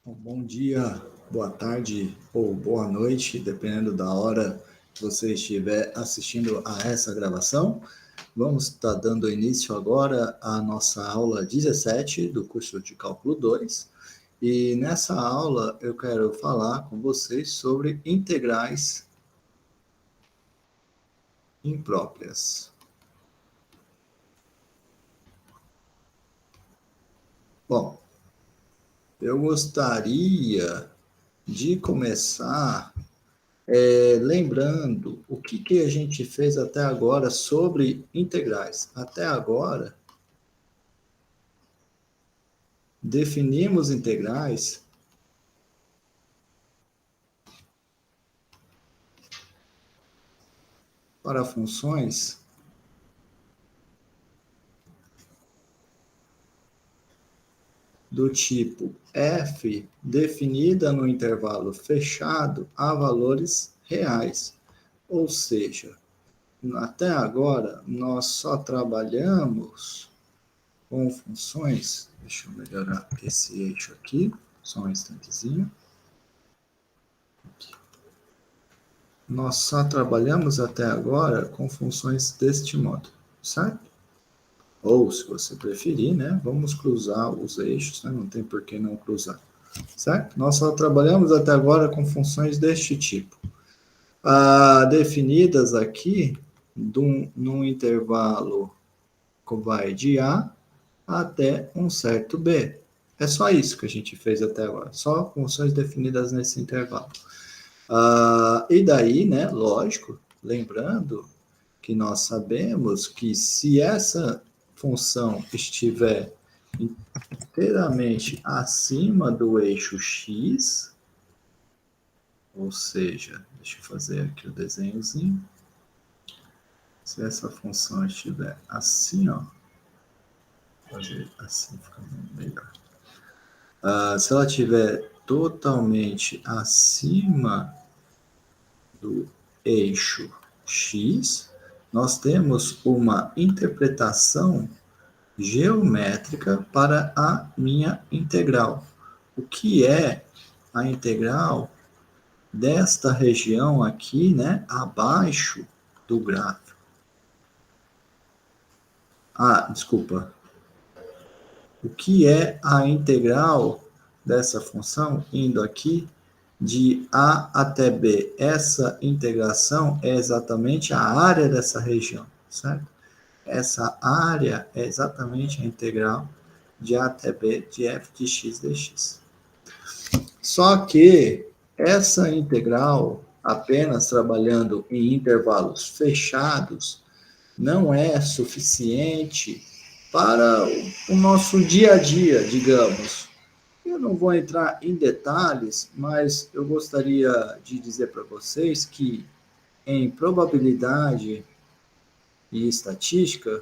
Bom dia, boa tarde ou boa noite, dependendo da hora que você estiver assistindo a essa gravação. Vamos estar dando início agora à nossa aula 17 do curso de Cálculo 2. E nessa aula eu quero falar com vocês sobre integrais impróprias. Bom, eu gostaria de começar lembrando o que a gente fez até agora sobre integrais. Até agora, definimos integrais para funções do tipo f definida no intervalo fechado a valores reais. Ou seja, até agora nós só trabalhamos com funções. Deixa eu melhorar esse eixo aqui, só um instantezinho. Nós só trabalhamos até agora com funções deste modo, certo? Ou, se você preferir, né, vamos cruzar os eixos, né, não tem por que não cruzar, certo? Nós só trabalhamos até agora com funções deste tipo. Definidas aqui num intervalo que vai de A até um certo B. É só isso que a gente fez até agora, só funções definidas nesse intervalo. E daí, né, lógico, lembrando que nós sabemos que se essa função estiver inteiramente acima do eixo x, ou seja, deixa eu fazer aqui o desenhozinho. Se essa função estiver assim, ó, fazer assim fica melhor. Se ela estiver totalmente acima do eixo x, nós temos uma interpretação geométrica para a minha integral. O que é a integral desta região aqui, né, abaixo do gráfico? Desculpa. O que é a integral dessa função indo aqui de A até B? Essa integração é exatamente a área dessa região, certo? Essa área é exatamente a integral de A até B de f de x dx. Só que essa integral, apenas trabalhando em intervalos fechados, não é suficiente para o nosso dia a dia, digamos. Eu não vou entrar em detalhes, mas eu gostaria de dizer para vocês que em probabilidade e estatística,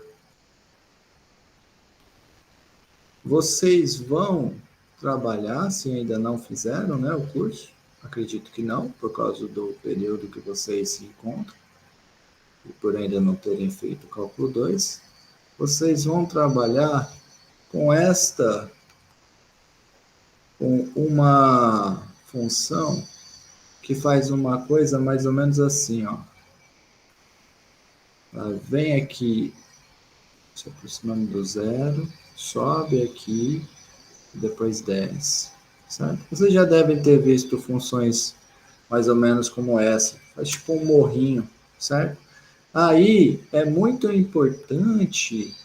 vocês vão trabalhar, se ainda não fizeram, né, o curso? Acredito que não, por causa do período que vocês se encontram, e por ainda não terem feito o cálculo 2. Vocês vão trabalhar com com uma função que faz uma coisa mais ou menos assim, ó. Ela vem aqui, se aproximando do zero, sobe aqui, depois desce, certo? Vocês já devem ter visto funções mais ou menos como essa, faz tipo um morrinho, certo? Aí é muito importante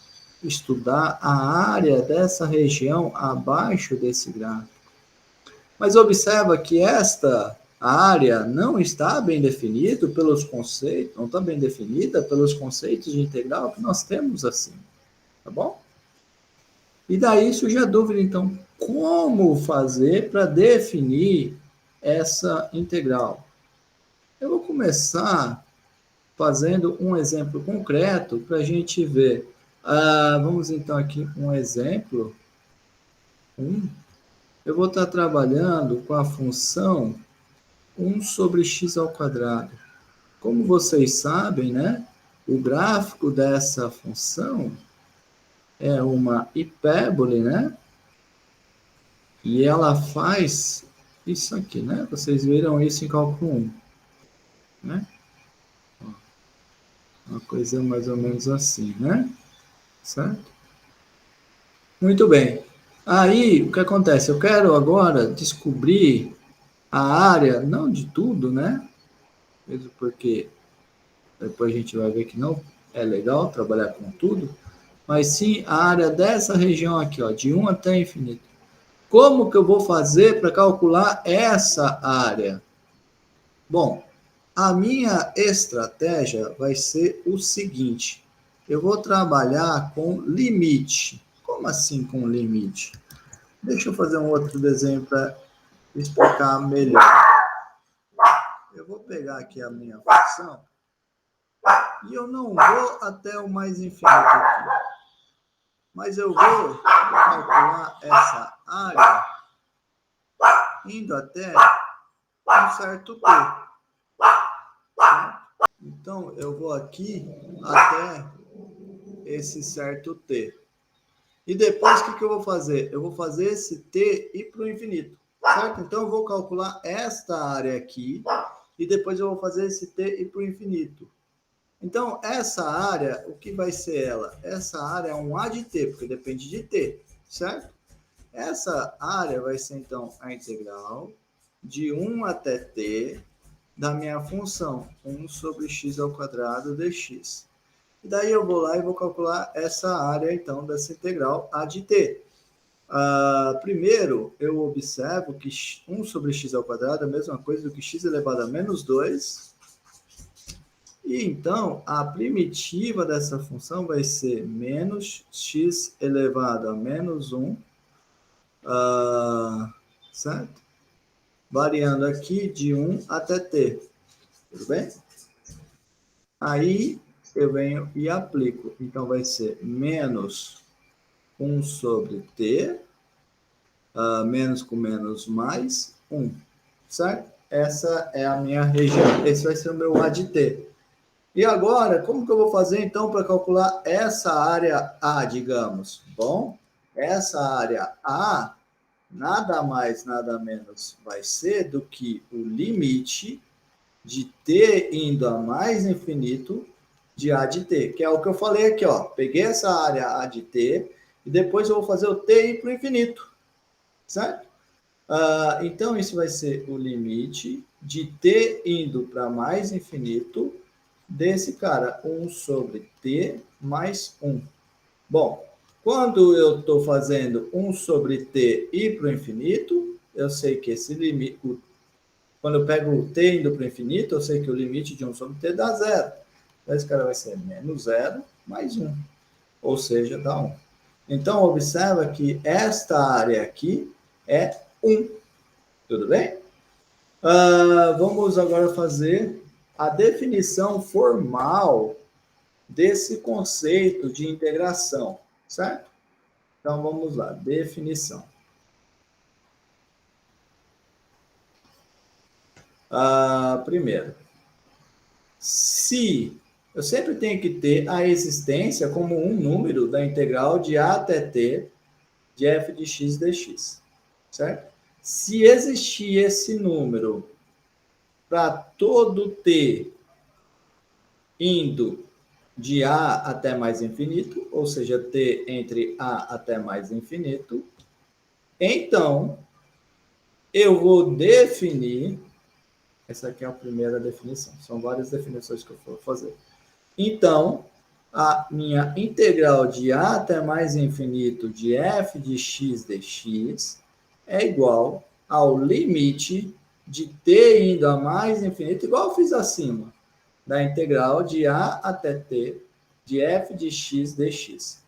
estudar a área dessa região abaixo desse gráfico. Mas observa que esta área não está bem definida pelos conceitos, não está bem definida pelos conceitos de integral que nós temos assim, tá bom? E daí surge a dúvida, então, como fazer para definir essa integral? Eu vou começar fazendo um exemplo concreto para a gente ver. Vamos então aqui um exemplo. Eu vou estar trabalhando com a função 1 sobre x ao quadrado. Como vocês sabem, né, o gráfico dessa função é uma hipérbole, né? E ela faz isso aqui, né? Vocês viram isso em cálculo 1, né? Uma coisa mais ou menos assim, né? Certo? Muito bem. Aí, o que acontece? Eu quero agora descobrir a área, não de tudo, né? Mesmo porque depois a gente vai ver que não é legal trabalhar com tudo, mas sim a área dessa região aqui, ó, de 1 até infinito. Como que eu vou fazer para calcular essa área? Bom, a minha estratégia vai ser o seguinte: eu vou trabalhar com limite. Como assim com limite? Deixa eu fazer um outro desenho para explicar melhor. Eu vou pegar aqui a minha função e eu não vou até o mais infinito aqui, mas eu vou calcular essa área indo até um certo P. Então, eu vou aqui até esse certo T. E depois, o que eu vou fazer? Eu vou fazer esse T ir para o infinito, certo? Então, eu vou calcular esta área aqui e depois eu vou fazer esse T ir para o infinito. Então, essa área, o que vai ser ela? Essa área é um A de T, porque depende de T, certo? Essa área vai ser, então, a integral de 1 até T da minha função 1 sobre x ao quadrado dx. E daí eu vou lá e vou calcular essa área, então, dessa integral A de T. Primeiro, eu observo que 1 sobre x ao quadrado é a mesma coisa do que x elevado a menos 2. E, então, a primitiva dessa função vai ser menos x elevado a menos 1, certo? Variando aqui de 1 até t. Tudo bem? Aí eu venho e aplico. Então vai ser menos 1 sobre t, menos com menos mais 1, certo? Essa é a minha região. Esse vai ser o meu A de t. E agora, como que eu vou fazer então para calcular essa área A, digamos? Bom, essa área A nada mais, nada menos vai ser do que o limite de t indo a mais infinito de A de t, que é o que eu falei aqui, ó. Peguei essa área A de t e depois eu vou fazer o t ir para o infinito, certo? Então, isso vai ser o limite de t indo para mais infinito desse cara, 1 sobre t mais 1. Bom, quando eu estou fazendo 1 sobre t ir para o infinito, eu sei que esse limite, quando eu pego o t indo para o infinito, eu sei que o limite de 1 sobre t dá 0. Então, esse cara vai ser menos 0 mais 1, ou seja, dá 1. Então, observa que esta área aqui é 1. Tudo bem? Vamos agora fazer a definição formal desse conceito de integração, certo? Então, vamos lá, definição. Primeiro, se eu sempre tenho que ter a existência como um número da integral de a até t de f de x dx, certo? Se existir esse número para todo t indo de a até mais infinito, ou seja, t entre a até mais infinito, então eu vou definir, essa aqui é a primeira definição, são várias definições que eu vou fazer. Então, a minha integral de a até mais infinito de f de x dx é igual ao limite de t indo a mais infinito, igual eu fiz acima, da integral de a até t de f de x dx.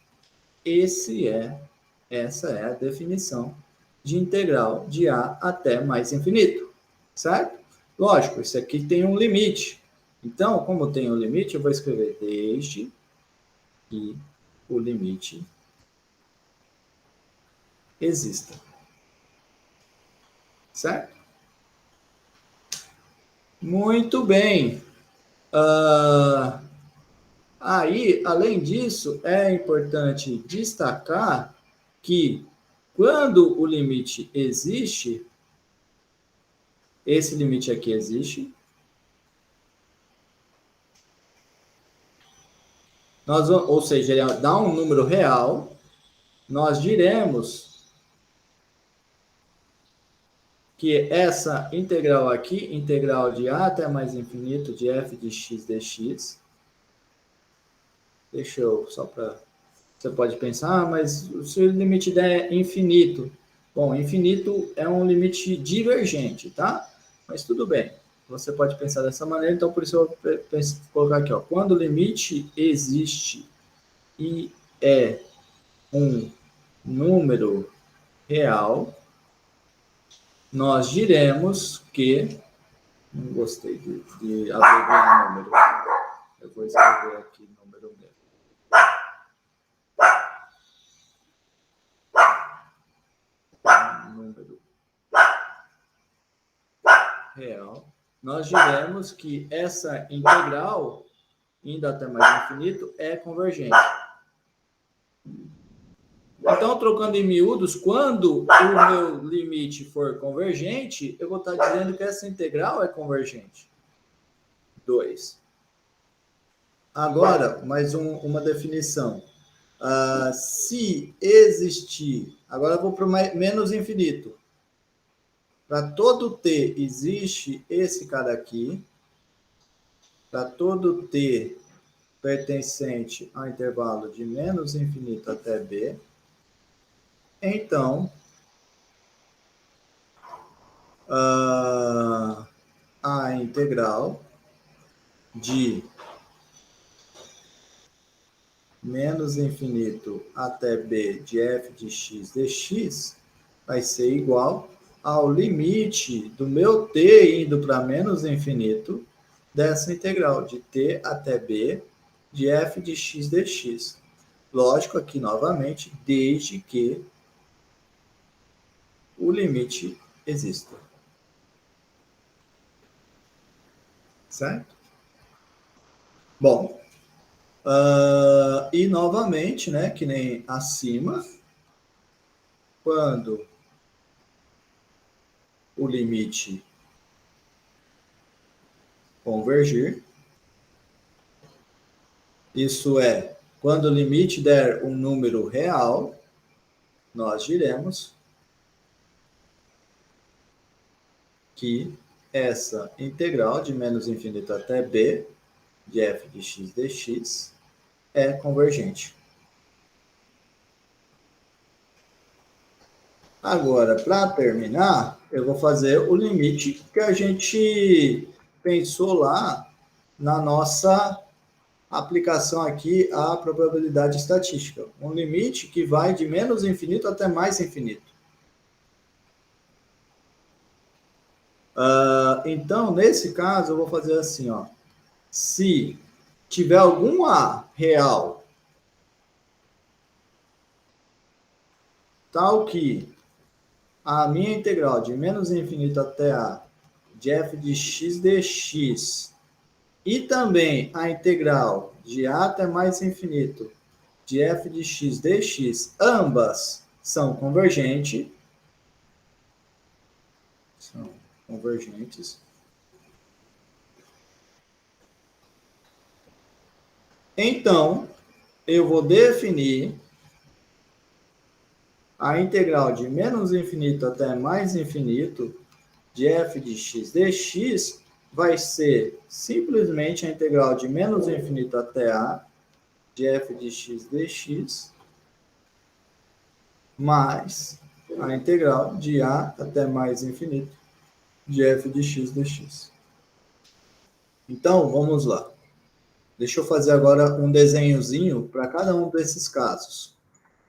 Essa é a definição de integral de a até mais infinito, certo? Lógico, isso aqui tem um limite. Então, como tem um limite, eu vou escrever desde que o limite exista. Certo? Muito bem. Aí, além disso, é importante destacar que Quando o limite existe, esse limite aqui existe, ou seja, ele dá um número real, nós diremos que essa integral aqui, integral de a até mais infinito de f de x dx, deixa eu só para... Você pode pensar, mas se o limite der infinito, bom, infinito é um limite divergente, tá? Mas tudo bem, você pode pensar dessa maneira, então por isso eu vou colocar aqui, ó, quando o limite existe e é um número real, nós diremos que... Não gostei de abreviar número. Eu vou escrever aqui número mesmo. Número real. Nós diremos que essa integral, indo até mais infinito, é convergente. Então, trocando em miúdos, quando o meu limite for convergente, eu vou estar dizendo que essa integral é convergente. 2. Agora, mais uma definição. Se existir... Agora eu vou para o menos infinito. Para todo t existe esse cara aqui. Para todo t pertencente ao intervalo de menos infinito até b, então a integral de menos infinito até b de f de x dx vai ser igual ao limite do meu t indo para menos infinito dessa integral de t até b de f de x dx. Lógico, aqui novamente, desde que o limite exista. Certo? Bom, e novamente, né, que nem acima, quando o limite convergir, isso é, quando o limite der um número real, nós diremos que essa integral de menos infinito até b de f de x dx é convergente. Agora, para terminar, eu vou fazer o limite que a gente pensou lá na nossa aplicação aqui à probabilidade estatística. Um limite que vai de menos infinito até mais infinito. Então, nesse caso, eu vou fazer assim, ó. Se tiver algum A real, tal que a minha integral de menos infinito até A de f de x dx e também a integral de A até mais infinito de f de x dx, ambas são convergentes. São convergentes. Então, eu vou definir a integral de menos infinito até mais infinito de f de x dx vai ser simplesmente a integral de menos infinito até a de f de x dx mais a integral de a até mais infinito de f de x dx. Então, vamos lá. Deixa eu fazer agora um desenhozinho para cada um desses casos.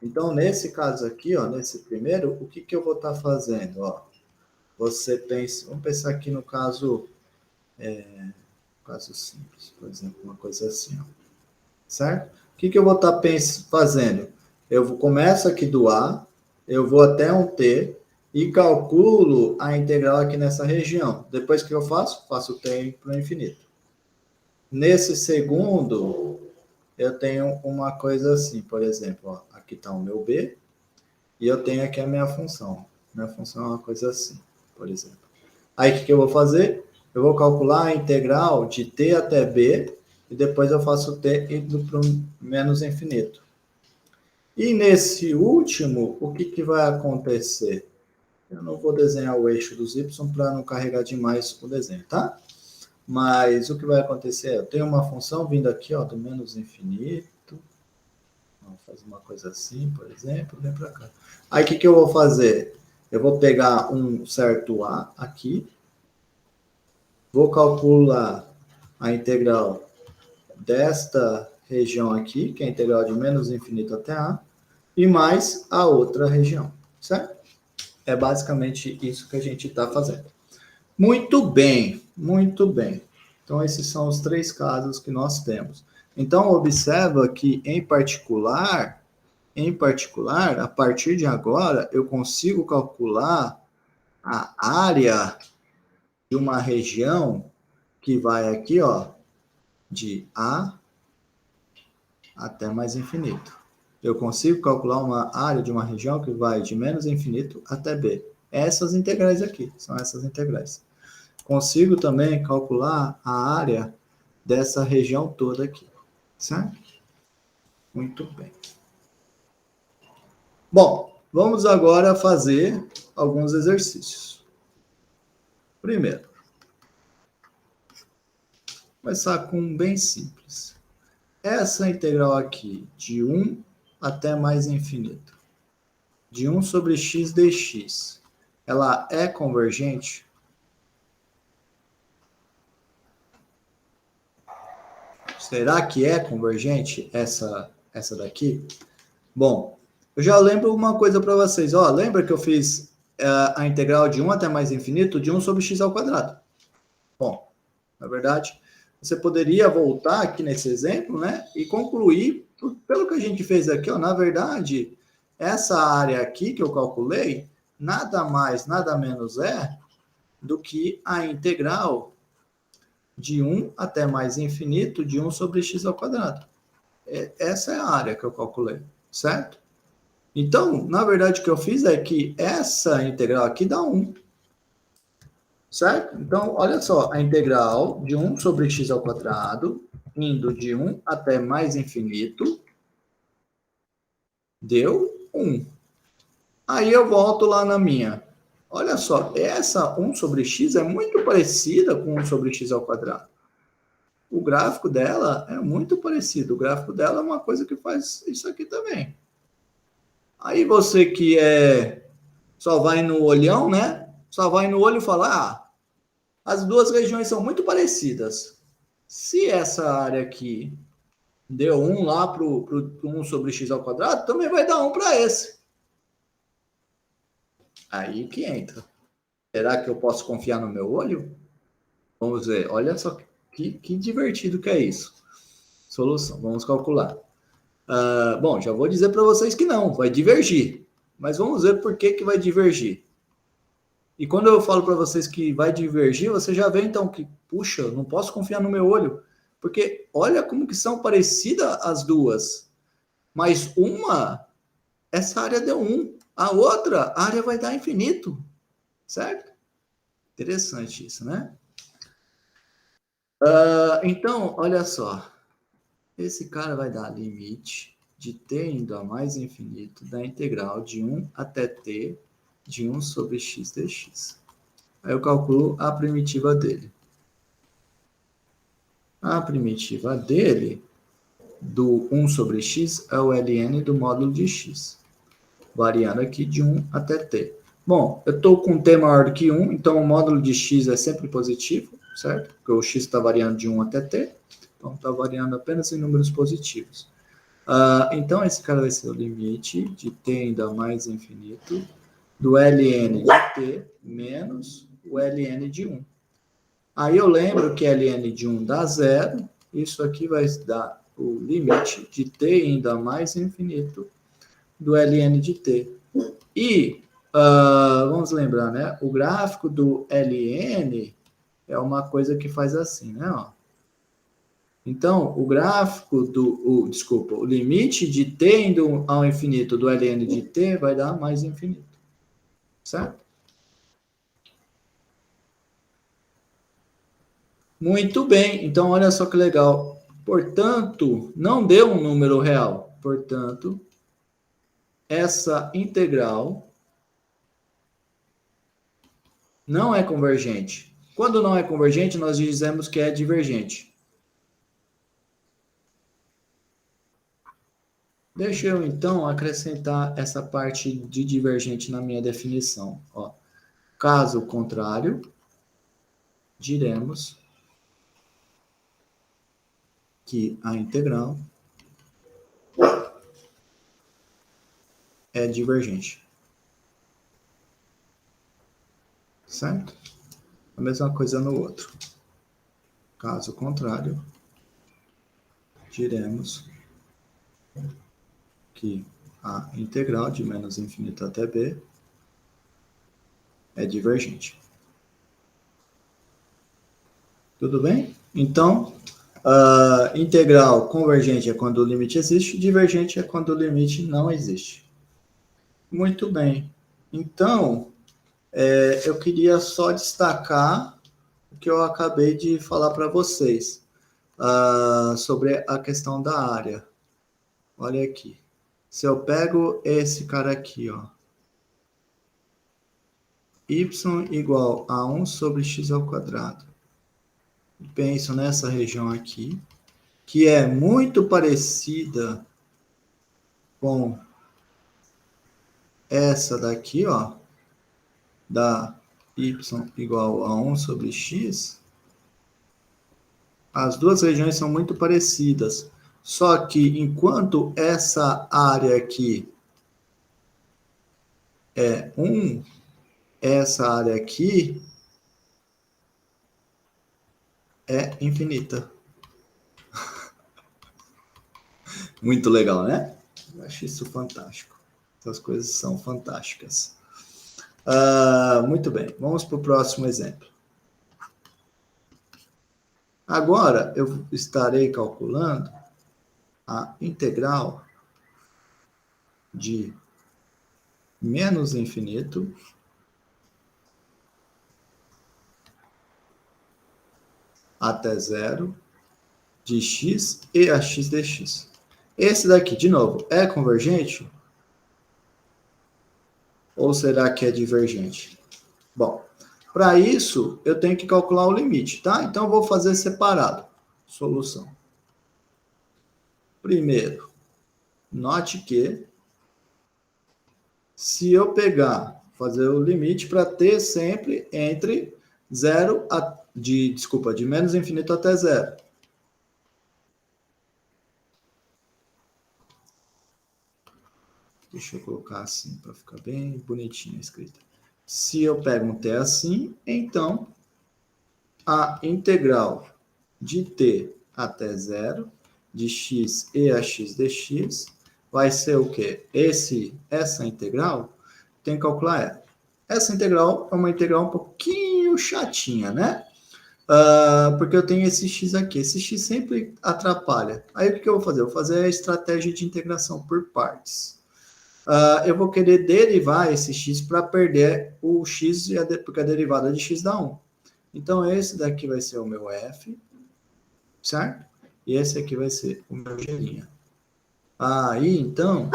Então, nesse caso aqui, ó, nesse primeiro, o que eu vou estar fazendo? Ó, você pensa, vamos pensar aqui no caso, caso simples, por exemplo, uma coisa assim, ó, certo? O que eu vou estar fazendo? Eu começo aqui do A, eu vou até um T e calculo a integral aqui nessa região. Depois que eu faço? Faço o T para o infinito. Nesse segundo, eu tenho uma coisa assim, por exemplo, ó, aqui está o meu B, E eu tenho aqui a minha função. Minha função é uma coisa assim, por exemplo. Aí, o que eu vou fazer? Eu vou calcular a integral de t até b, e depois eu faço t indo para o menos infinito. E nesse último, o que vai acontecer? Eu não vou desenhar o eixo dos y para não carregar demais o desenho, tá? Mas o que vai acontecer é, eu tenho uma função vindo aqui, ó, do menos infinito. Vamos fazer uma coisa assim, por exemplo, vem para cá. Aí, o que eu vou fazer? Eu vou pegar um certo a aqui, vou calcular a integral desta região aqui, que é a integral de menos infinito até a, e mais a outra região, certo? É basicamente isso que a gente está fazendo. Muito bem, muito bem. Então, esses são os três casos que nós temos. Então, observa que, em particular, a partir de agora, eu consigo calcular a área de uma região que vai aqui, ó, de A até mais infinito. Eu consigo calcular uma área de uma região que vai de menos infinito até B. Essas integrais aqui, são essas integrais. Consigo também calcular a área dessa região toda aqui, certo? Muito bem. Bom, vamos agora fazer alguns exercícios. Primeiro, começar com um bem simples. Essa integral aqui, de 1 até mais infinito, de 1 sobre x dx, ela é convergente? Será que é convergente essa daqui? Bom, eu já lembro uma coisa para vocês. Ó, lembra que eu fiz a integral de 1 até mais infinito de 1 sobre x ao quadrado? Bom, na verdade, você poderia voltar aqui nesse exemplo, né? E concluir, pelo que a gente fez aqui, ó, na verdade, essa área aqui que eu calculei, nada mais, nada menos é do que a integral de 1 até mais infinito de 1 sobre x ao quadrado. Essa é a área que eu calculei, certo? Então, na verdade, o que eu fiz é que essa integral aqui dá 1. Certo? Então, olha só, a integral de 1 sobre x ao quadrado, indo de 1 até mais infinito, deu 1. Aí eu volto lá na minha. Olha só, essa 1 sobre x é muito parecida com 1 sobre x ao quadrado. O gráfico dela é muito parecido. O gráfico dela é uma coisa que faz isso aqui também. Aí você que só vai no olhão, né? Só vai no olho e fala, as duas regiões são muito parecidas. Se essa área aqui deu 1 lá para o 1 sobre x ao quadrado, também vai dar 1 para esse. Aí que entra. Será que eu posso confiar no meu olho? Vamos ver. Olha só que divertido que é isso. Solução. Vamos calcular. Bom, já vou dizer para vocês que não, vai divergir. Mas vamos ver por que vai divergir. E quando eu falo para vocês que vai divergir, você já vê então que, puxa, eu não posso confiar no meu olho. Porque olha como que são parecidas as duas. Mas essa área deu 1. A outra área vai dar infinito. Certo? Interessante isso, né? Então, olha só. Esse cara vai dar limite de t indo a mais infinito da integral de 1 até t de 1 sobre x dx. Aí eu calculo a primitiva dele. A primitiva dele, do 1 sobre x, é o ln do módulo de x. Variando aqui de 1 até t. Bom, eu estou com t maior do que 1, então o módulo de x é sempre positivo, certo? Porque o x está variando de 1 até t, então está variando apenas em números positivos. Então, esse cara vai ser o limite de t ainda mais infinito do ln de t menos o ln de 1. Aí eu lembro que ln de 1 dá 0, isso aqui vai dar o limite de t ainda mais infinito do ln de t. E, vamos lembrar, né? O gráfico do ln é uma coisa que faz assim, né? Ó. Então, o gráfico o limite de t indo ao infinito do ln de t vai dar mais infinito. Certo? Muito bem. Então, olha só que legal. Portanto, não deu um número real. Portanto, essa integral não é convergente. Quando não é convergente, nós dizemos que é divergente. Deixa eu, então, acrescentar essa parte de divergente na minha definição. Ó, caso contrário, diremos que a integral é divergente. Certo? A mesma coisa no outro. Caso contrário, diremos que a integral de menos infinito até b é divergente. Tudo bem? Então, integral convergente é quando o limite existe, divergente é quando o limite não existe. Muito bem. Então, eu queria só destacar o que eu acabei de falar para vocês sobre a questão da área. Olha aqui. Se eu pego esse cara aqui, ó, y igual a 1 sobre x ao quadrado, penso nessa região aqui, que é muito parecida com essa daqui, ó, da y igual a 1 sobre x, as duas regiões são muito parecidas. Só que enquanto essa área aqui é 1, essa área aqui é infinita. Muito legal, né? Eu acho isso fantástico. Essas coisas são fantásticas. Muito bem, vamos para o próximo exemplo. Agora, eu estarei calculando a integral de menos infinito até zero de x e a x dx. Esse daqui, de novo, é convergente? Ou será que é divergente? Bom, para isso, eu tenho que calcular o limite, tá? Então, eu vou fazer separado. Solução. Primeiro, note que se eu pegar, fazer o limite para ter sempre entre de menos infinito até zero. Deixa eu colocar assim para ficar bem bonitinha a escrita. Se eu pego um t assim, então a integral de t até zero de x e a x dx vai ser o quê? Essa integral tem que calcular ela. Essa integral é uma integral um pouquinho chatinha, né? Porque eu tenho esse x aqui. Esse x sempre atrapalha. Aí o que eu vou fazer? Eu vou fazer a estratégia de integração por partes. Eu vou querer derivar esse x para perder o x, porque a derivada de x dá 1. Então, esse daqui vai ser o meu f, certo? E esse aqui vai ser o meu g'. Aí, então,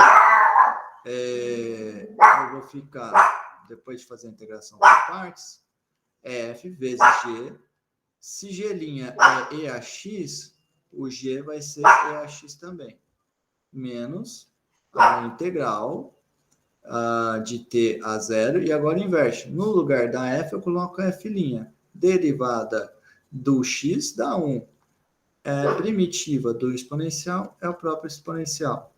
eu vou ficar, depois de fazer a integração por partes, f vezes g. Se g' é EAX, o g vai ser EAX também. Menos a integral de t a zero. E agora inverte. No lugar da f, eu coloco a f'. Derivada do x dá 1. Primitiva do exponencial é o próprio exponencial.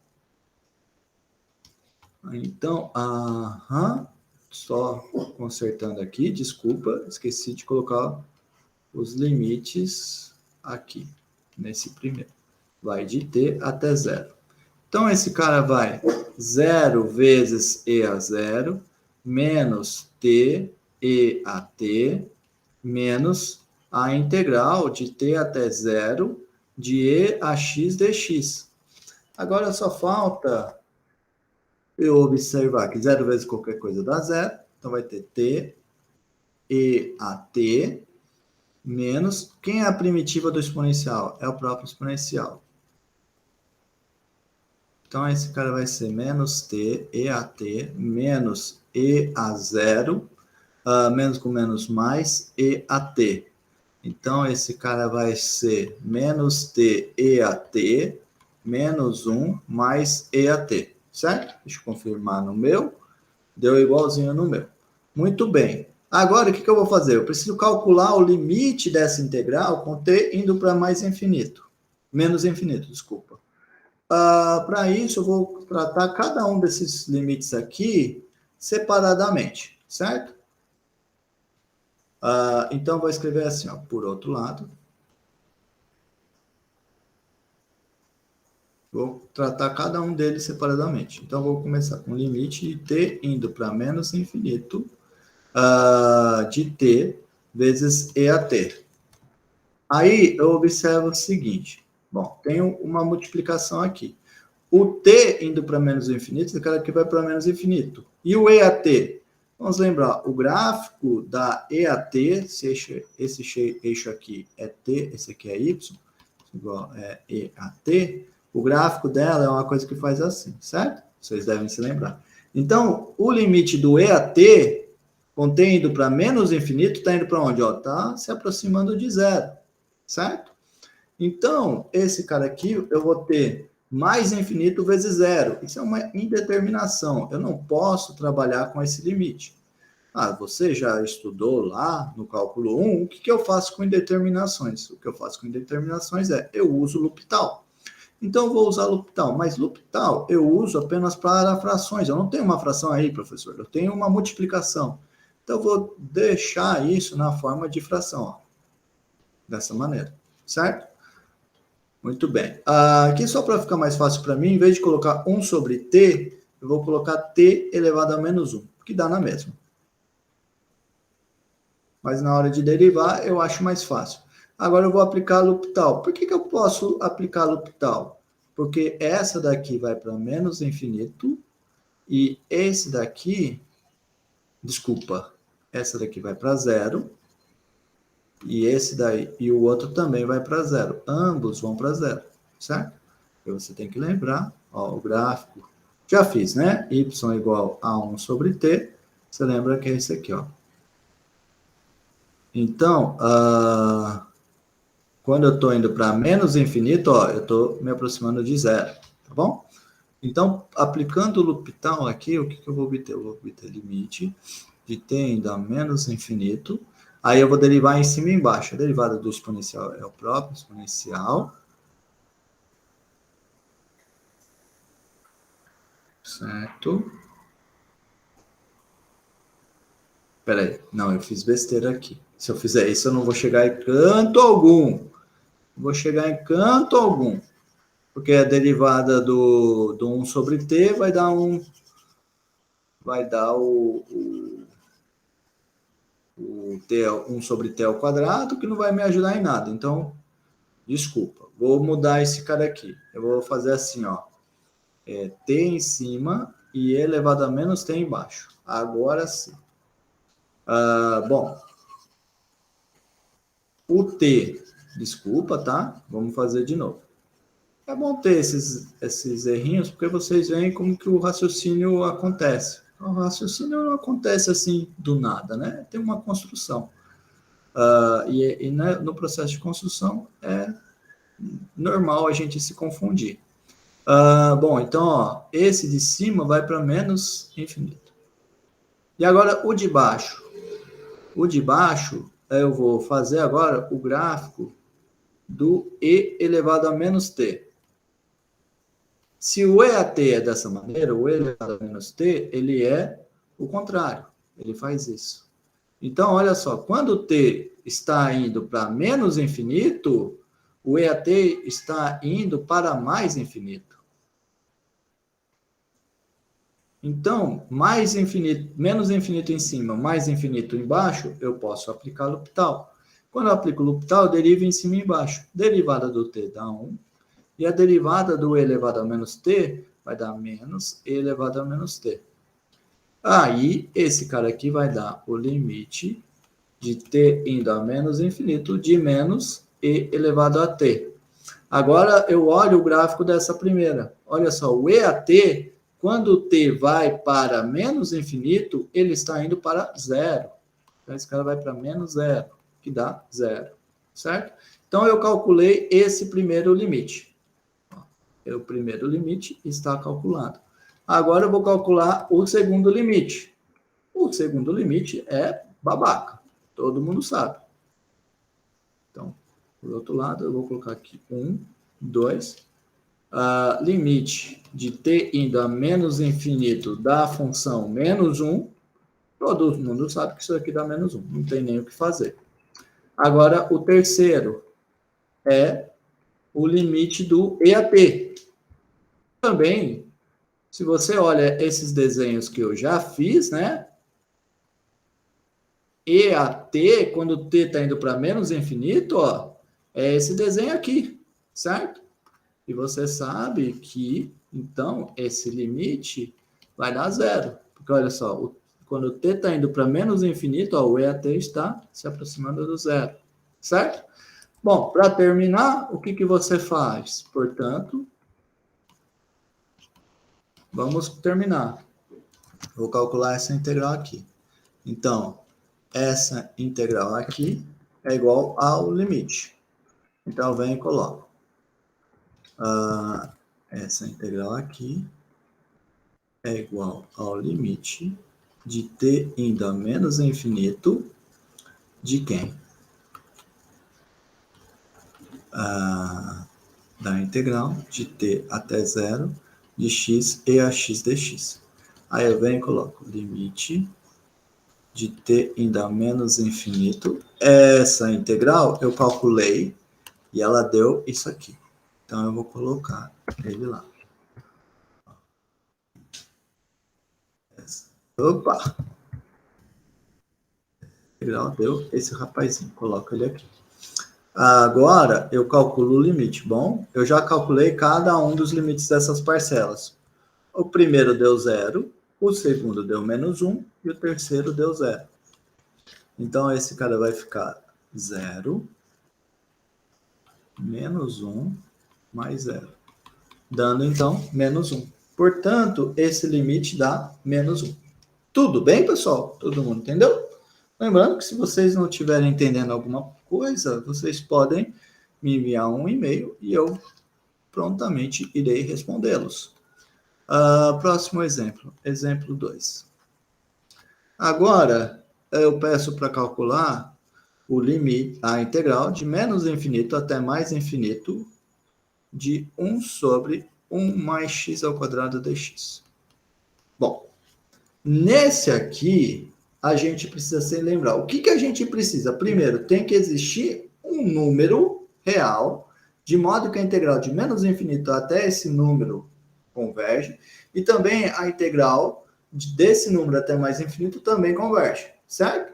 Então, só consertando aqui, desculpa, esqueci de colocar os limites aqui, nesse primeiro. Vai de t até zero. Então, esse cara vai 0 vezes e a zero, menos t e a t, menos a integral de t até zero de E a X dx. Agora só falta eu observar que 0 vezes qualquer coisa dá 0. Então vai ter T, E a T, menos... Quem é a primitiva do exponencial? É o próprio exponencial. Então, esse cara vai ser menos T, E a T, menos E a 0, menos com menos mais, E a T. Então, esse cara vai ser menos T, E a T, menos 1, mais E a T. Certo? Deixa eu confirmar no meu. Deu igualzinho no meu. Muito bem. Agora, o que eu vou fazer? Eu preciso calcular o limite dessa integral com t indo para mais infinito. Menos infinito, desculpa. Para isso, eu vou tratar cada um desses limites aqui separadamente, certo? Então, vou escrever assim, ó, por outro lado. Vou tratar cada um deles separadamente. Então, vou começar com o limite de t indo para menos infinito de t vezes e a t. Aí eu observo o seguinte, bom, tenho uma multiplicação aqui. O t indo para menos infinito, esse cara aqui vai para menos infinito. E o EAT? Vamos lembrar, o gráfico da EAT, esse eixo aqui é t, esse aqui é y, igual é EAT, o gráfico dela é uma coisa que faz assim, certo? Vocês devem se lembrar. Então, o limite do EAT, com t indo para menos infinito, está indo para onde? Está se aproximando de zero, certo? Então, esse cara aqui, eu vou ter mais infinito vezes zero. Isso é uma indeterminação. Eu não posso trabalhar com esse limite. Você já estudou lá no cálculo 1, o que eu faço com indeterminações? O que eu faço com indeterminações é, eu uso L'Hopital. Então, eu vou usar L'Hopital, mas L'Hopital eu uso apenas para frações. Eu não tenho uma fração aí, professor, eu tenho uma multiplicação. Então, eu vou deixar isso na forma de fração, ó, dessa maneira, certo? Muito bem. Aqui, só para ficar mais fácil para mim, em vez de colocar 1 sobre t, eu vou colocar t elevado a menos 1, que dá na mesma. Mas na hora de derivar, eu acho mais fácil. Agora eu vou aplicar L'Hopital. Por que eu posso aplicar L'Hopital? Porque essa daqui vai para menos infinito e esse daqui, desculpa, essa daqui vai para zero e esse daí e o outro também vai para zero. Ambos vão para zero, certo? E você tem que lembrar, ó, o gráfico, já fiz, né? Y igual a 1 sobre t, você lembra que é esse aqui, ó. Então, quando eu estou indo para menos infinito, ó, eu estou me aproximando de zero, tá bom? Então, aplicando o L'Hopital aqui, o que eu vou obter? Eu vou obter limite de t indo a menos infinito, aí eu vou derivar em cima e embaixo. A derivada do exponencial é o próprio exponencial, certo? Peraí, não, eu fiz besteira aqui. Se eu fizer isso, eu não vou chegar em canto algum. Não vou chegar em canto algum. Porque a derivada do 1 sobre t vai dar o t, 1 sobre t ao quadrado, que não vai me ajudar em nada. Então, desculpa. Vou mudar esse cara aqui. Eu vou fazer assim, ó. T em cima e e elevado a menos t embaixo. Agora sim. Bom, o t, desculpa, tá? Vamos fazer de novo. É bom ter esses errinhos, porque vocês veem como que o raciocínio acontece. O raciocínio não acontece assim do nada, né? Tem uma construção. E no processo de construção é normal a gente se confundir. Bom, então, ó, esse de cima vai para menos infinito. E agora o de baixo. O de baixo, eu vou fazer agora o gráfico do e elevado a menos t. Se o EAT é dessa maneira, o e elevado a menos t, ele é o contrário. Ele faz isso. Então, olha só, quando o t está indo para menos infinito, o EAT está indo para mais infinito. Então, menos infinito em cima, mais infinito embaixo, eu posso aplicar L'Hopital. Quando eu aplico o L'Hopital, eu derivo em cima e embaixo. Derivada do t dá 1. E a derivada do e elevado a menos t vai dar menos e elevado a menos t. Aí, esse cara aqui vai dar o limite de t indo a menos infinito de menos e elevado a t. Agora, eu olho o gráfico dessa primeira. Olha só, o e a t, quando o t vai para menos infinito, ele está indo para zero. Então, esse cara vai para menos zero, que dá zero, certo? Então, eu calculei esse primeiro limite. O primeiro limite está calculado. Agora, eu vou calcular o segundo limite. O segundo limite é babaca. Todo mundo sabe. Então, por outro lado, eu vou colocar aqui 1, 2. Limite de t indo a menos infinito da função menos 1. Todo mundo sabe que isso aqui dá menos 1. Não tem nem o que fazer. Agora, o terceiro é o limite do e a t. Também, se você olha esses desenhos que eu já fiz, né? E a t, quando o t está indo para menos infinito, ó, é esse desenho aqui, certo? E você sabe que, então, esse limite vai dar zero. Porque, olha só, quando o t está indo para menos infinito, ó, o e a t está se aproximando do zero, certo? Bom, para terminar, o que você faz? Portanto, vamos terminar. Vou calcular essa integral aqui. Então, essa integral aqui é igual ao limite. Então, eu venho e coloco. Essa integral aqui é igual ao limite de t indo a menos infinito de quem? Da integral de t até zero de x e a x dx. Aí eu venho e coloco limite de t indo a menos infinito. Essa integral eu calculei e ela deu isso aqui. Então eu vou colocar ele lá. Opa! A integral deu esse rapazinho. Coloca ele aqui. Agora eu calculo o limite. Bom, eu já calculei cada um dos limites dessas parcelas. O primeiro deu zero, o segundo deu menos 1 e o terceiro deu zero. Então, esse cara vai ficar 0, menos 1, mais 0. Dando, então, menos 1. Portanto, esse limite dá menos 1. Tudo bem, pessoal? Todo mundo entendeu? Lembrando que se vocês não estiverem entendendo alguma coisa, vocês podem me enviar um e-mail e eu prontamente irei respondê-los. Próximo exemplo. Exemplo 2. Agora, eu peço para calcular o limite, a integral de menos infinito até mais infinito de 1 sobre 1 mais x ao quadrado dx. Bom, nesse aqui, a gente precisa se lembrar. O que a gente precisa? Primeiro, tem que existir um número real, de modo que a integral de menos infinito até esse número converge, e também a integral desse número até mais infinito também converge, certo?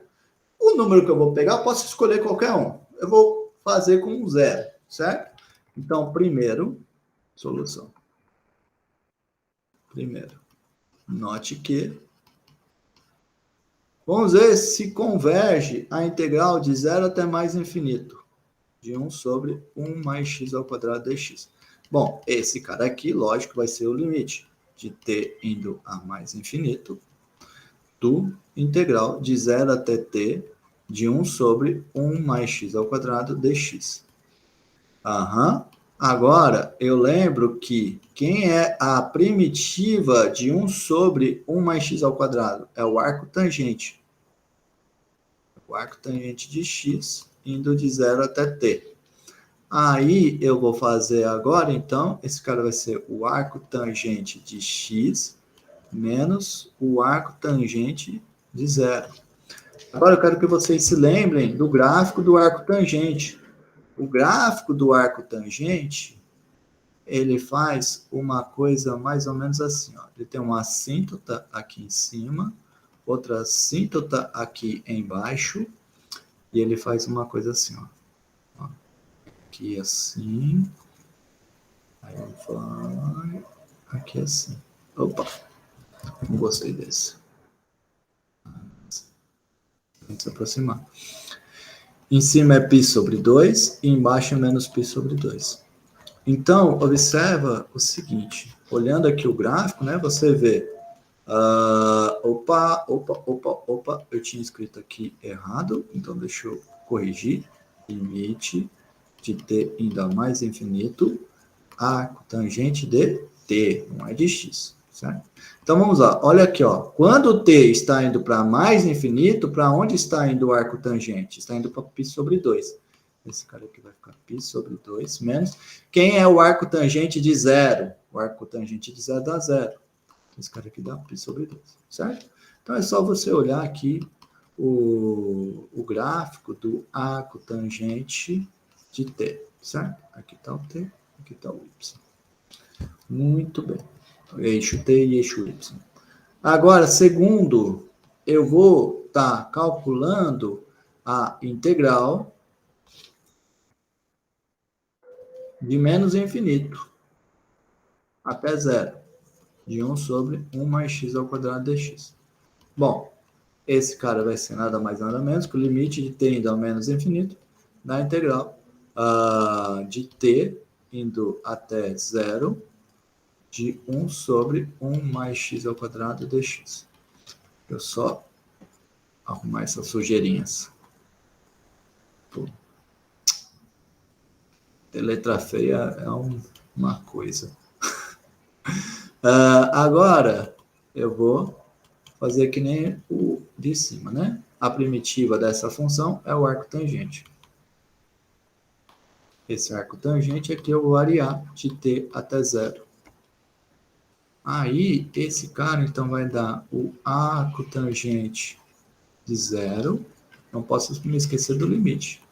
O número que eu vou pegar, eu posso escolher qualquer um. Eu vou fazer com 0, certo? Então, primeiro, solução. Primeiro, note que vamos ver se converge a integral de 0 até mais infinito, de 1 sobre 1 mais x ao quadrado dx. Bom, esse cara aqui, lógico, vai ser o limite de t indo a mais infinito do integral de 0 até t de 1 sobre 1 mais x ao quadrado dx. Agora, eu lembro que quem é a primitiva de 1 sobre 1 mais x ao quadrado? É o arco tangente. O arco tangente de x indo de 0 até t. Aí, eu vou fazer agora, então, esse cara vai ser o arco tangente de x menos o arco tangente de 0. Agora, eu quero que vocês se lembrem do gráfico do arco tangente. O gráfico do arco tangente, ele faz uma coisa mais ou menos assim, ó. Ele tem uma assíntota aqui em cima, outra assíntota aqui embaixo E ele faz uma coisa assim, ó. Aqui assim. Aí vai. Aqui assim. Opa, não gostei desse. Vamos se aproximar. Em cima é π sobre 2 e embaixo é menos π sobre 2. Então, observa o seguinte. Olhando aqui o gráfico, né, você vê... opa, eu tinha escrito aqui errado, então deixa eu corrigir. Limite de t indo a mais infinito, arco tangente de t, não é de x, certo? Então vamos lá, olha aqui, ó. Quando t está indo para mais infinito, para onde está indo o arco tangente? Está indo para π sobre 2. Esse cara aqui vai ficar π sobre 2 menos. Quem é o arco tangente de zero? O arco tangente de zero dá zero. Esse cara aqui dá π sobre 2, certo? Então é só você olhar aqui o gráfico do arco tangente de t, certo? Aqui está o t, aqui está o y. Muito bem. Eixo t e eixo y. Agora, segundo, eu vou estar calculando a integral de menos infinito até zero, de 1 sobre 1 mais x ao quadrado dx. Bom, esse cara vai ser nada mais nada menos que o limite de t indo ao menos infinito da integral de t indo até zero de 1 sobre 1 mais x ao quadrado dx. Eu só arrumar essas sujeirinhas. Pô. Ter letra feia é uma coisa. Agora, eu vou fazer que nem o de cima, né? A primitiva dessa função é o arco tangente. Esse arco tangente aqui eu vou variar de t até zero. Aí, esse cara, então, vai dar o arco tangente de zero. Não posso me esquecer do limite.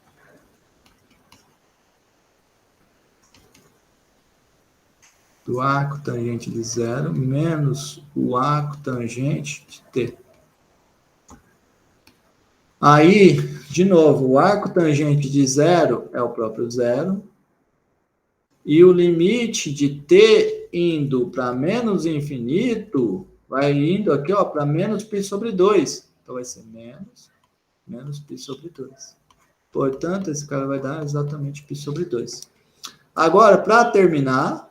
Do arco tangente de zero menos o arco tangente de t. Aí, de novo, o arco tangente de zero é o próprio zero. E o limite de t indo para menos infinito vai indo aqui, ó, para menos π sobre 2. Então, vai ser menos π sobre 2. Portanto, esse cara vai dar exatamente π sobre 2. Agora, para terminar,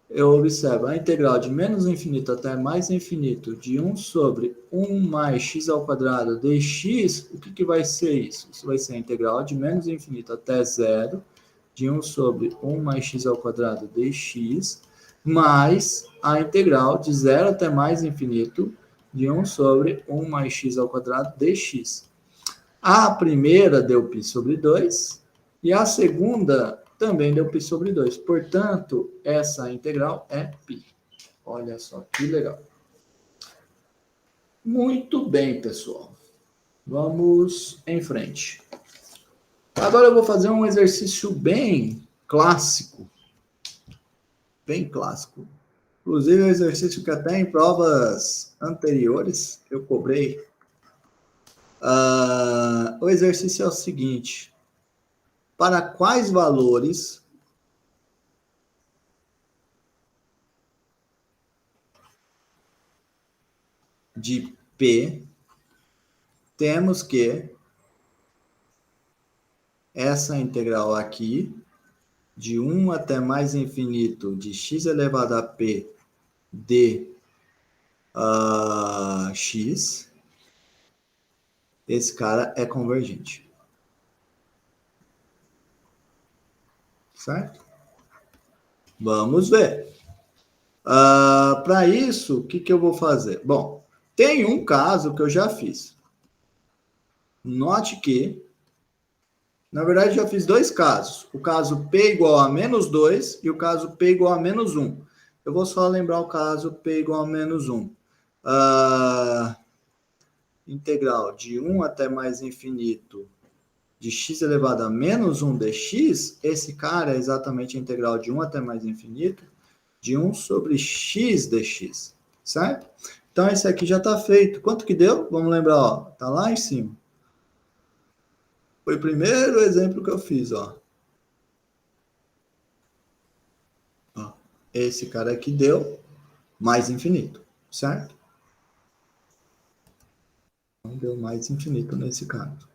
eu observo a integral de menos infinito até mais infinito de 1 sobre 1 mais x ao quadrado dx. O que vai ser isso? Isso vai ser a integral de menos infinito até zero de 1 sobre 1 mais x ao quadrado dx, mais a integral de 0 até mais infinito de 1 sobre 1 mais x ao quadrado dx. A primeira deu π sobre 2 e a segunda também deu π sobre 2. Portanto, essa integral é π. Olha só que legal. Muito bem, pessoal. Vamos em frente. Agora eu vou fazer um exercício bem clássico. Bem clássico. Inclusive, é um exercício que até em provas anteriores eu cobrei. O exercício é o seguinte. Para quais valores de P temos que essa integral aqui, de 1 até mais infinito de x elevado a P de x, esse cara é convergente. Certo? Vamos ver. Para isso, o que eu vou fazer? Bom, tem um caso que eu já fiz. Note que, na verdade, já fiz dois casos. O caso P igual a menos 2 e o caso P igual a menos 1. Eu vou só lembrar o caso P igual a menos 1. Integral de 1 até mais infinito de x elevado a menos 1 dx, esse cara é exatamente a integral de 1 até mais infinito de 1 sobre x dx, certo? Então, esse aqui já está feito. Quanto que deu? Vamos lembrar, ó. Tá lá em cima. Foi o primeiro exemplo que eu fiz, ó. Ó, esse cara aqui deu mais infinito, certo? Então, deu mais infinito nesse caso.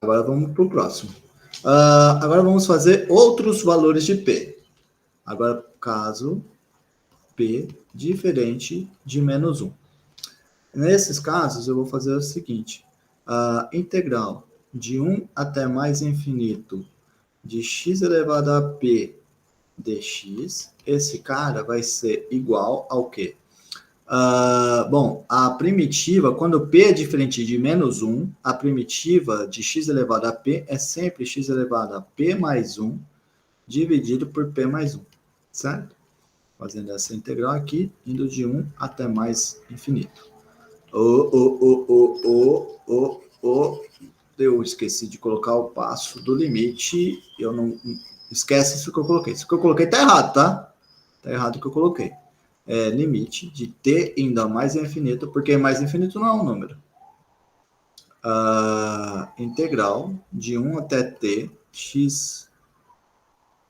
Agora vamos para o próximo. Agora vamos fazer outros valores de P. Agora, caso P diferente de menos 1. Nesses casos, eu vou fazer o seguinte. A integral de 1 até mais infinito de x elevado a P dx, esse cara vai ser igual ao quê? Bom, a primitiva, quando P é diferente de menos 1, a primitiva de x elevado a P é sempre x elevado a P mais 1 dividido por P mais 1, certo? Fazendo essa integral aqui, indo de 1 até mais infinito. Eu esqueci de colocar o passo do limite. Eu não... Esquece isso que eu coloquei. Isso que eu coloquei tá errado, tá? Tá errado o que eu coloquei. É limite de t indo a mais infinito, porque mais infinito não é um número. Integral de 1 até t, x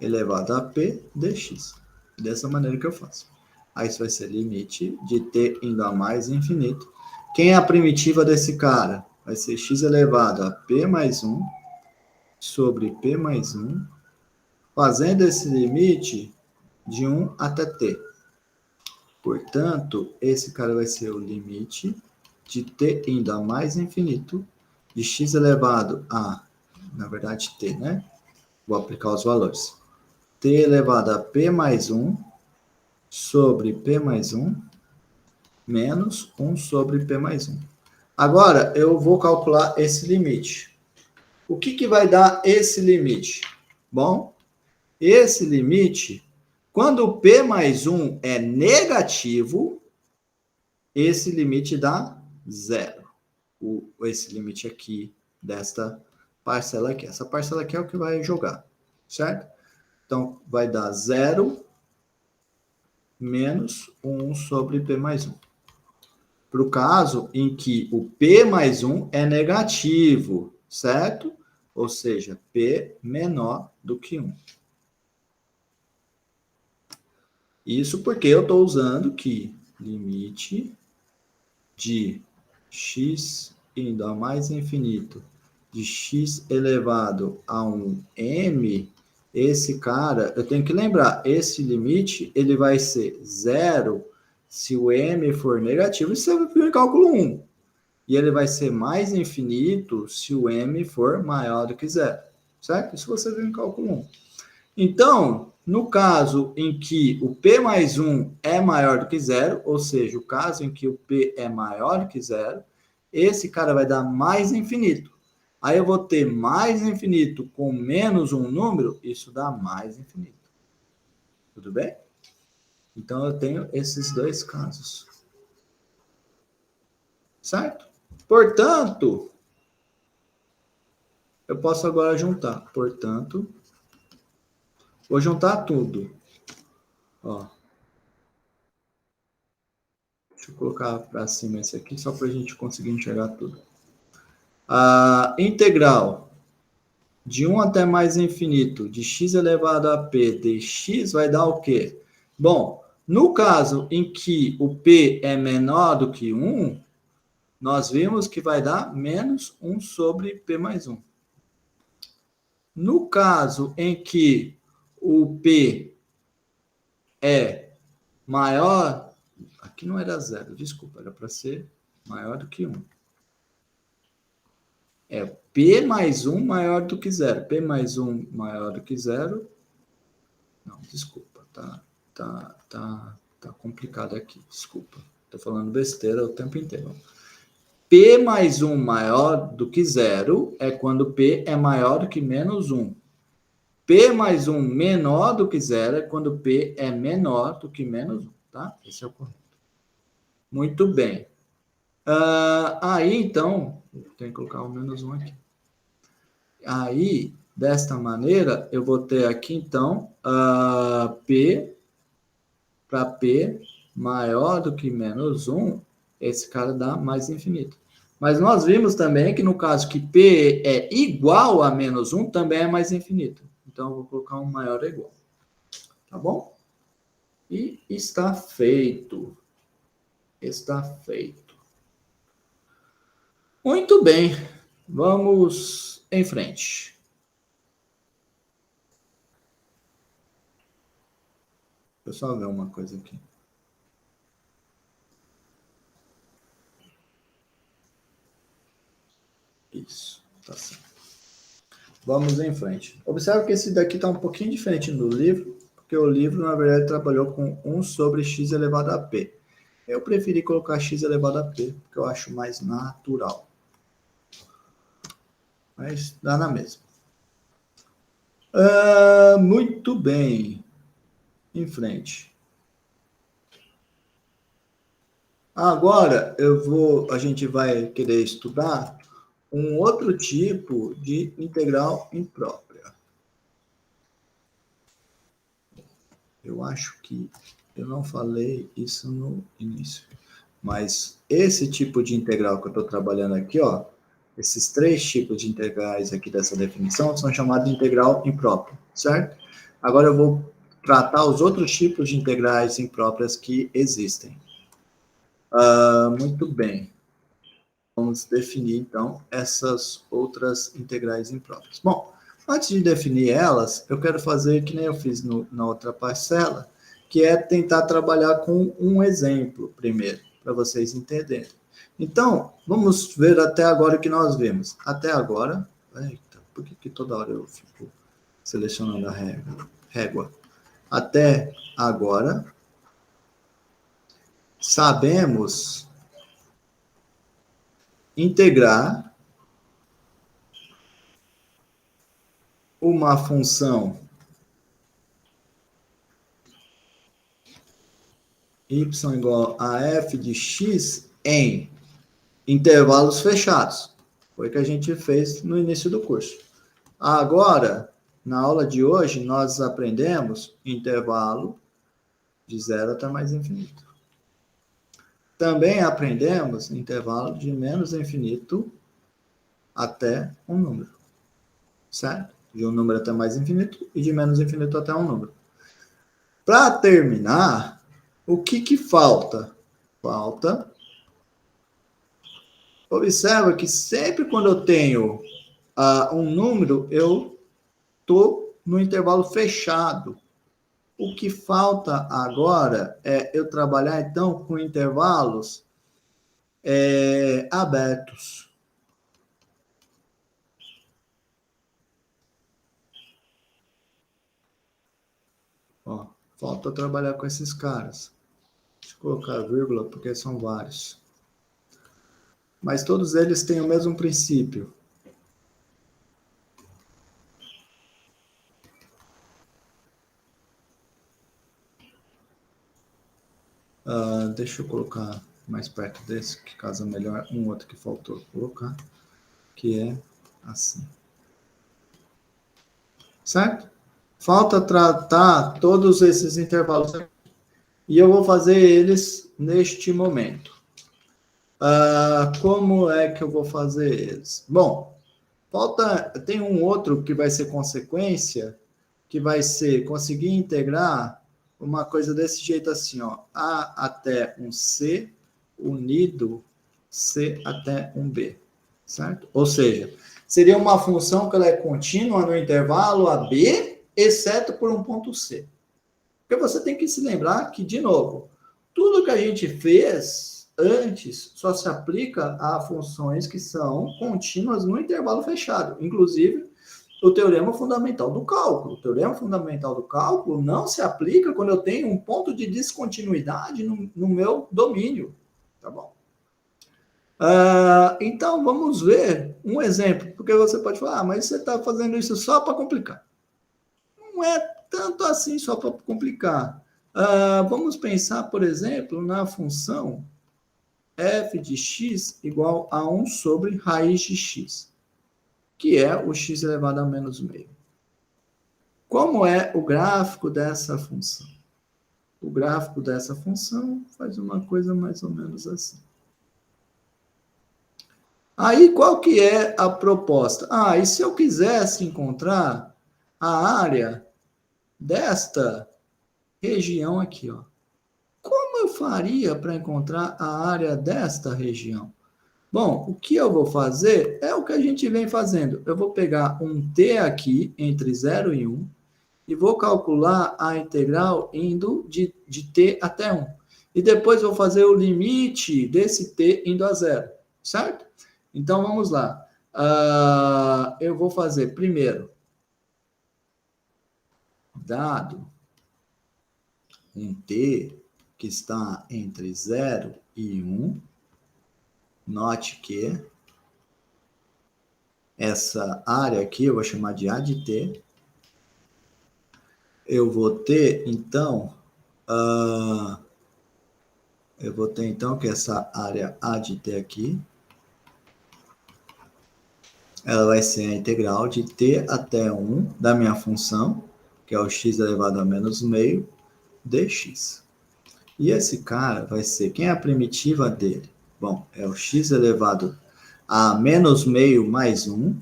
elevado a p dx. Dessa maneira que eu faço. Aí isso vai ser limite de t indo a mais infinito. Quem é a primitiva desse cara? Vai ser x elevado a p mais 1 sobre p mais 1, fazendo esse limite de 1 até t. Portanto, esse cara vai ser o limite de t indo a mais infinito de x elevado a, na verdade, t, né? Vou aplicar os valores. T elevado a p mais 1 sobre p mais 1 menos 1 sobre p mais 1. Agora, eu vou calcular esse limite. O que vai dar esse limite? Bom, esse limite, quando o p mais 1 é negativo, esse limite dá zero. Esse limite aqui, desta parcela aqui. Essa parcela aqui é o que vai jogar, certo? Então, vai dar zero menos 1 sobre p mais 1. Para o caso em que o p mais 1 é negativo, certo? Ou seja, p menor do que 1. Isso porque eu estou usando que limite de x indo a mais infinito de x elevado a um m, esse cara, eu tenho que lembrar, esse limite, ele vai ser zero se o m for negativo e se eu for em cálculo 1. E ele vai ser mais infinito se o m for maior do que zero, certo? Isso você viu em cálculo 1. Então, no caso em que o p mais 1 é maior do que zero, ou seja, o caso em que o p é maior do que zero, esse cara vai dar mais infinito. Aí eu vou ter mais infinito com menos um número, isso dá mais infinito. Tudo bem? Então, eu tenho esses dois casos. Certo? Portanto, eu posso agora juntar. Portanto, vou juntar tudo. Ó. Deixa eu colocar para cima esse aqui, só para a gente conseguir enxergar tudo. A integral de 1 até mais infinito de x elevado a p dx vai dar o quê? Bom, no caso em que o p é menor do que 1, nós vimos que vai dar menos 1 sobre p mais 1. No caso em que o p é maior, aqui não era zero, desculpa, era para ser maior do que 1. É P mais 1 maior do que zero. P mais 1 maior do que zero. Não, desculpa, tá complicado aqui, desculpa. Estou falando besteira o tempo inteiro. P mais 1 maior do que zero é quando P é maior do que menos 1. P mais 1 menor do que zero é quando P é menor do que menos 1, tá? Esse é o correto. Muito bem. Aí, então, tem que colocar o menos 1 aqui. Aí, desta maneira, eu vou ter aqui, então, P para P maior do que menos 1, esse cara dá mais infinito. Mas nós vimos também que no caso que P é igual a menos 1, também é mais infinito. Então, eu vou colocar um maior ou igual. Tá bom? E está feito. Está feito. Muito bem. Vamos em frente. Deixa eu só ver uma coisa aqui. Isso, tá certo. Vamos em frente. Observe que esse daqui está um pouquinho diferente do livro, porque o livro, na verdade, trabalhou com 1 sobre x elevado a p. Eu preferi colocar x elevado a p, porque eu acho mais natural. Mas dá na mesma. Muito bem. Em frente. Agora a gente vai querer estudar um outro tipo de integral imprópria. Eu acho que eu não falei isso no início, mas esse tipo de integral que eu estou trabalhando aqui, ó, esses 3 tipos de integrais aqui dessa definição são chamados de integral imprópria, certo? Agora eu vou tratar os outros tipos de integrais impróprias que existem. Muito bem. Vamos definir, então, essas outras integrais impróprias. Bom, antes de definir elas, eu quero fazer que nem eu fiz na outra parcela, que é tentar trabalhar com um exemplo primeiro, para vocês entenderem. Então, vamos ver até agora o que nós vimos. Até agora... Eita, por que toda hora eu fico selecionando a régua? Até agora, sabemos integrar uma função y igual a f de x em intervalos fechados. Foi o que a gente fez no início do curso. Agora, na aula de hoje, nós aprendemos intervalo de 0 até mais infinito. Também aprendemos intervalo de menos infinito até um número. Certo? De um número até mais infinito e de menos infinito até um número. Para terminar, o que falta? Falta. Observa que sempre quando eu tenho um número, eu estou no intervalo fechado. O que falta agora é eu trabalhar, então, com intervalos abertos. Ó, falta trabalhar com esses caras. Deixa eu colocar vírgula, porque são vários. Mas todos eles têm o mesmo princípio. Deixa eu colocar mais perto desse, que casa melhor um outro que faltou colocar, que é assim. Certo? Falta tratar todos esses intervalos aqui. E eu vou fazer eles neste momento. Como é que eu vou fazer eles? Bom, tem um outro que vai ser consequência, que vai ser conseguir integrar uma coisa desse jeito assim, ó, A até um C unido C até um B, certo? Ou seja, seria uma função que ela é contínua no intervalo AB, exceto por um ponto C. Porque você tem que se lembrar que, de novo, tudo que a gente fez antes só se aplica a funções que são contínuas no intervalo fechado. Inclusive, o teorema fundamental do cálculo. O teorema fundamental do cálculo não se aplica quando eu tenho um ponto de descontinuidade no meu domínio. Tá bom? Então, vamos ver um exemplo. Porque você pode falar, mas você está fazendo isso só para complicar. Não é tanto assim só para complicar. Vamos pensar, por exemplo, na função f de x igual a 1 sobre raiz de x, que é o x elevado a menos meio. Como é o gráfico dessa função? o gráfico dessa função faz uma coisa mais ou menos assim. Aí, qual que é a proposta? E se eu quisesse encontrar a área desta região aqui, ó. Como eu faria para encontrar a área desta região? Bom, o que eu vou fazer é o que a gente vem fazendo. Eu vou pegar um t aqui, entre 0 e 1, e vou calcular a integral indo de t até 1. E depois vou fazer o limite desse t indo a 0, certo? Então, vamos lá. Eu vou fazer primeiro, dado um t que está entre 0 e 1, note que essa área aqui eu vou chamar de A de t. Eu vou ter, então, que essa área A de t aqui, ela vai ser a integral de t até 1 da minha função, que é o x elevado a menos meio, dx. E esse cara vai ser, quem é a primitiva dele? Bom, é o x elevado a menos meio mais 1,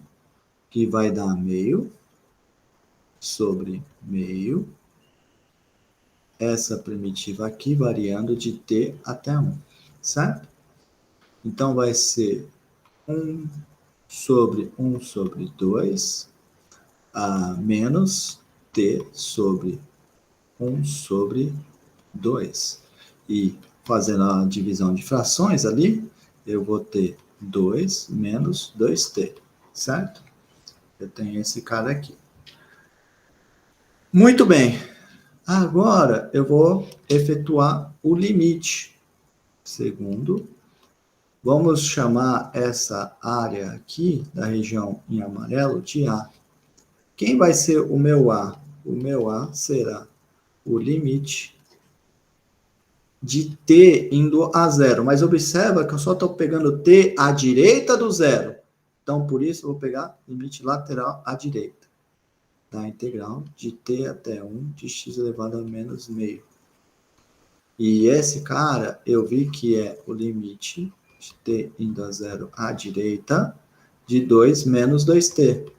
que vai dar meio, sobre meio, essa primitiva aqui variando de t até 1, certo? Então, vai ser 1 sobre 2, a menos t sobre 1 sobre 2. E fazendo a divisão de frações ali, eu vou ter 2 menos 2t, certo? Eu tenho esse cara aqui. Muito bem. Agora eu vou efetuar o limite. Segundo, vamos chamar essa área aqui da região em amarelo de A. Quem vai ser o meu A? O meu A será o limite de t indo a zero. Mas observa que eu só estou pegando t à direita do zero. Então, por isso, eu vou pegar limite lateral à direita da integral de t até 1 de x elevado a menos meio. E esse cara, eu vi que é o limite de t indo a zero à direita de 2 menos 2t.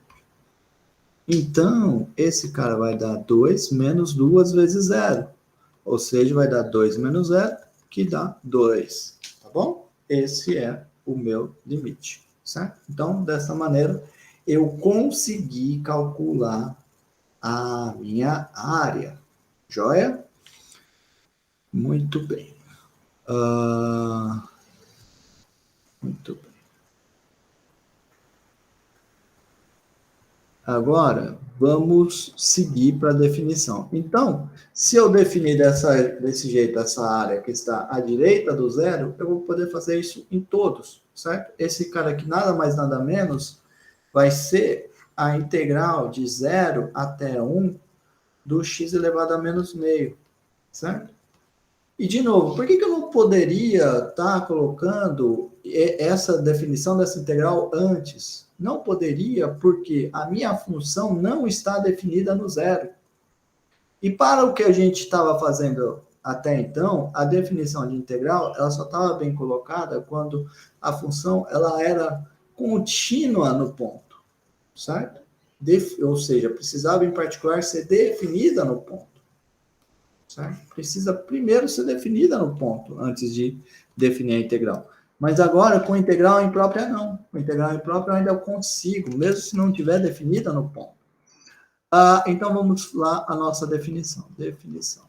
Então, esse cara vai dar 2 menos 2 vezes 0. Ou seja, vai dar 2 menos 0, que dá 2. Tá bom? Esse é o meu limite, certo? Então, dessa maneira, eu consegui calcular a minha área. Joia? Muito bem. Muito bem. Agora, vamos seguir para a definição. Então, se eu definir desse jeito essa área que está à direita do zero, eu vou poder fazer isso em todos, certo? Esse cara aqui, nada mais, nada menos, vai ser a integral de 0 até 1 do x elevado a menos meio, certo? E, de novo, por que eu não poderia estar colocando essa definição dessa integral antes? Não poderia, porque a minha função não está definida no zero. E para o que a gente estava fazendo até então, a definição de integral ela só estava bem colocada quando a função ela era contínua no ponto, certo? Ou seja, precisava em particular ser definida no ponto. Certo? Precisa primeiro ser definida no ponto, antes de definir a integral. Mas agora, com integral imprópria, não. Com integral imprópria, eu ainda consigo, mesmo se não tiver definida no ponto. Então, vamos lá a nossa definição. Definição.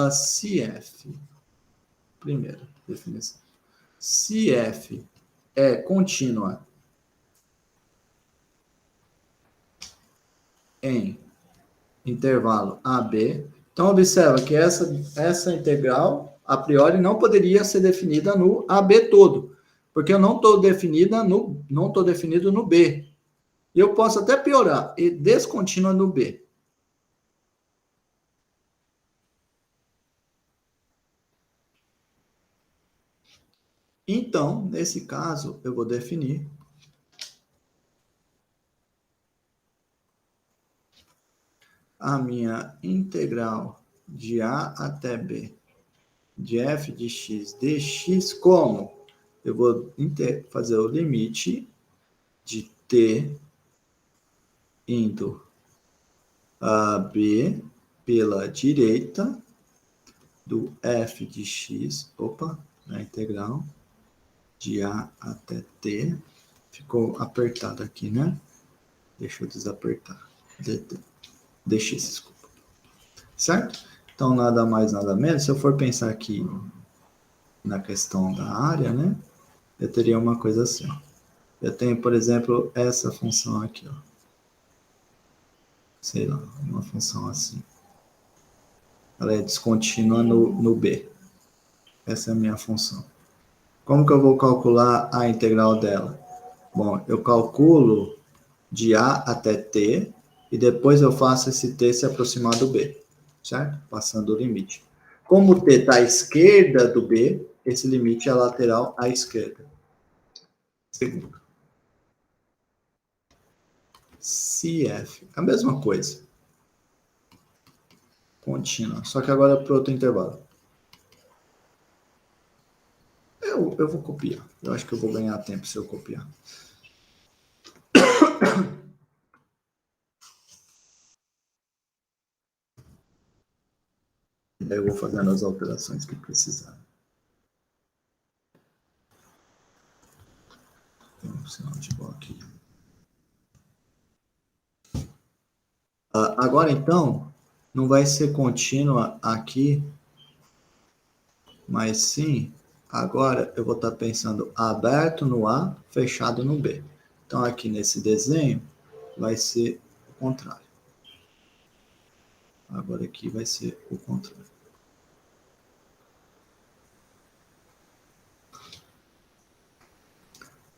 Se f, primeira definição. Se f é contínua em intervalo AB. Então, observa que essa integral, a priori, não poderia ser definida no AB todo, porque eu não estou definido no B. E eu posso até piorar, e descontínua no B. Então, nesse caso, eu vou definir a minha integral de A até B, de f de x dx, como? Eu vou fazer o limite de t indo a B pela direita do f de x, na integral, de A até T. Ficou apertado aqui, né? Deixa eu desapertar. Dx, desculpa. Certo? Então, nada mais, nada menos. Se eu for pensar aqui na questão da área, né? Eu teria uma coisa assim. Eu tenho, por exemplo, essa função aqui, ó. Sei lá, uma função assim. Ela é descontínua no B. Essa é a minha função. Como que eu vou calcular a integral dela? Bom, eu calculo de A até T e depois eu faço esse T se aproximar do B, certo? Passando o limite. Como o T está à esquerda do B, esse limite é lateral à esquerda. Segundo. Se F, a mesma coisa. Contínua, só que agora para outro intervalo. Eu vou copiar. Eu acho que eu vou ganhar tempo se eu copiar. Daí eu vou fazendo as alterações que precisar. Tem um sinal de igual aqui. Agora, então, não vai ser contínua aqui, mas sim, agora eu vou estar pensando aberto no A, fechado no B. Então, aqui nesse desenho, vai ser o contrário. Agora aqui vai ser o contrário.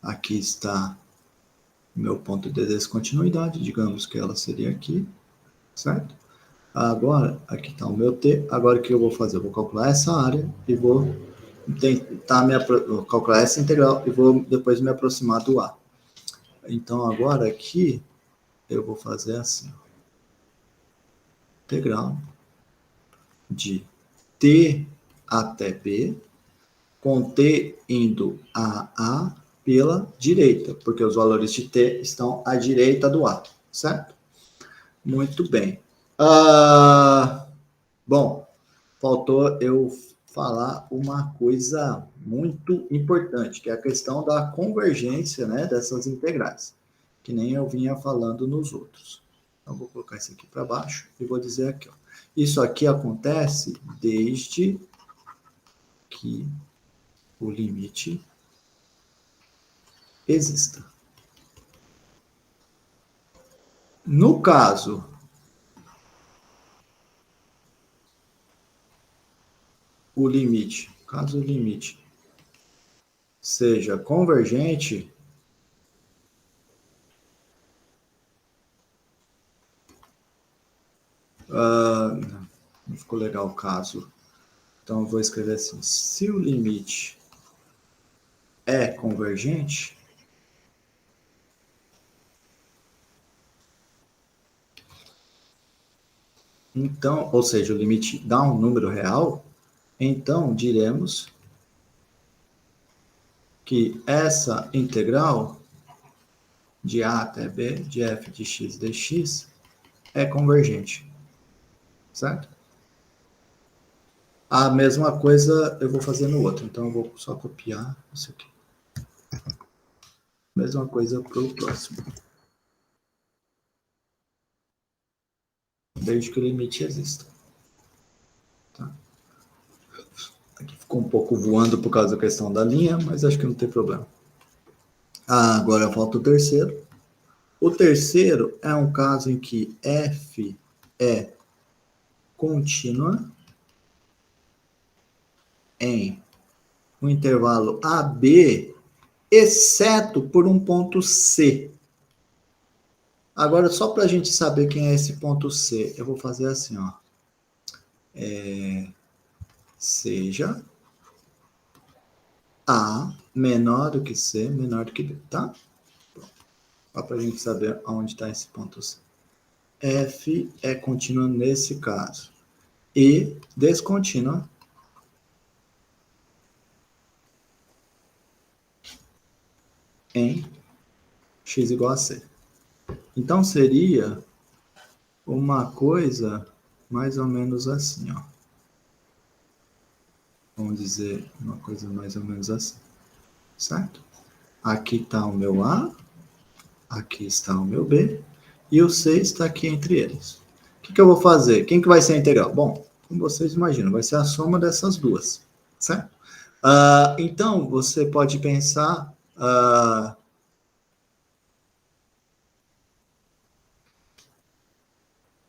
Aqui está meu ponto de descontinuidade, digamos que ela seria aqui, certo? Agora, aqui está o meu T, agora o que eu vou fazer? Eu vou calcular essa área e vou calcular essa integral e vou depois me aproximar do A. Então, agora aqui, eu vou fazer assim, integral de T até B, com T indo a A pela direita, porque os valores de T estão à direita do A, certo? Muito bem. Bom, faltou eu falar uma coisa muito importante, que é a questão da convergência, né, dessas integrais, que nem eu vinha falando nos outros. Então, vou colocar isso aqui para baixo e vou dizer aqui, ó. Isso aqui acontece desde que o limite exista. No caso caso o limite seja convergente, não ficou legal o caso. Então, eu vou escrever assim, se o limite é convergente, então, ou seja, o limite dá um número real, então diremos que essa integral de A até B, de f de x dx, é convergente, certo? A mesma coisa eu vou fazer no outro, então eu vou só copiar isso aqui. Mesma coisa para o próximo. Desde que o limite exista. Tá? Aqui ficou um pouco voando por causa da questão da linha, mas acho que não tem problema. Agora falta o terceiro. O terceiro é um caso em que f é contínua em um intervalo AB, exceto por um ponto C. Agora, só para a gente saber quem é esse ponto C, eu vou fazer assim, ó. Seja A menor do que C, menor do que B, tá? Só para a gente saber aonde está esse ponto C. F é contínua nesse caso. e descontínua em x igual a c. Então, seria uma coisa mais ou menos assim, ó. Vamos dizer uma coisa mais ou menos assim, certo? Aqui está o meu A, aqui está o meu B, e o C está aqui entre eles. O que eu vou fazer? Quem que vai ser a integral? Bom, como vocês imaginam, vai ser a soma dessas duas, certo? Então, você pode pensar...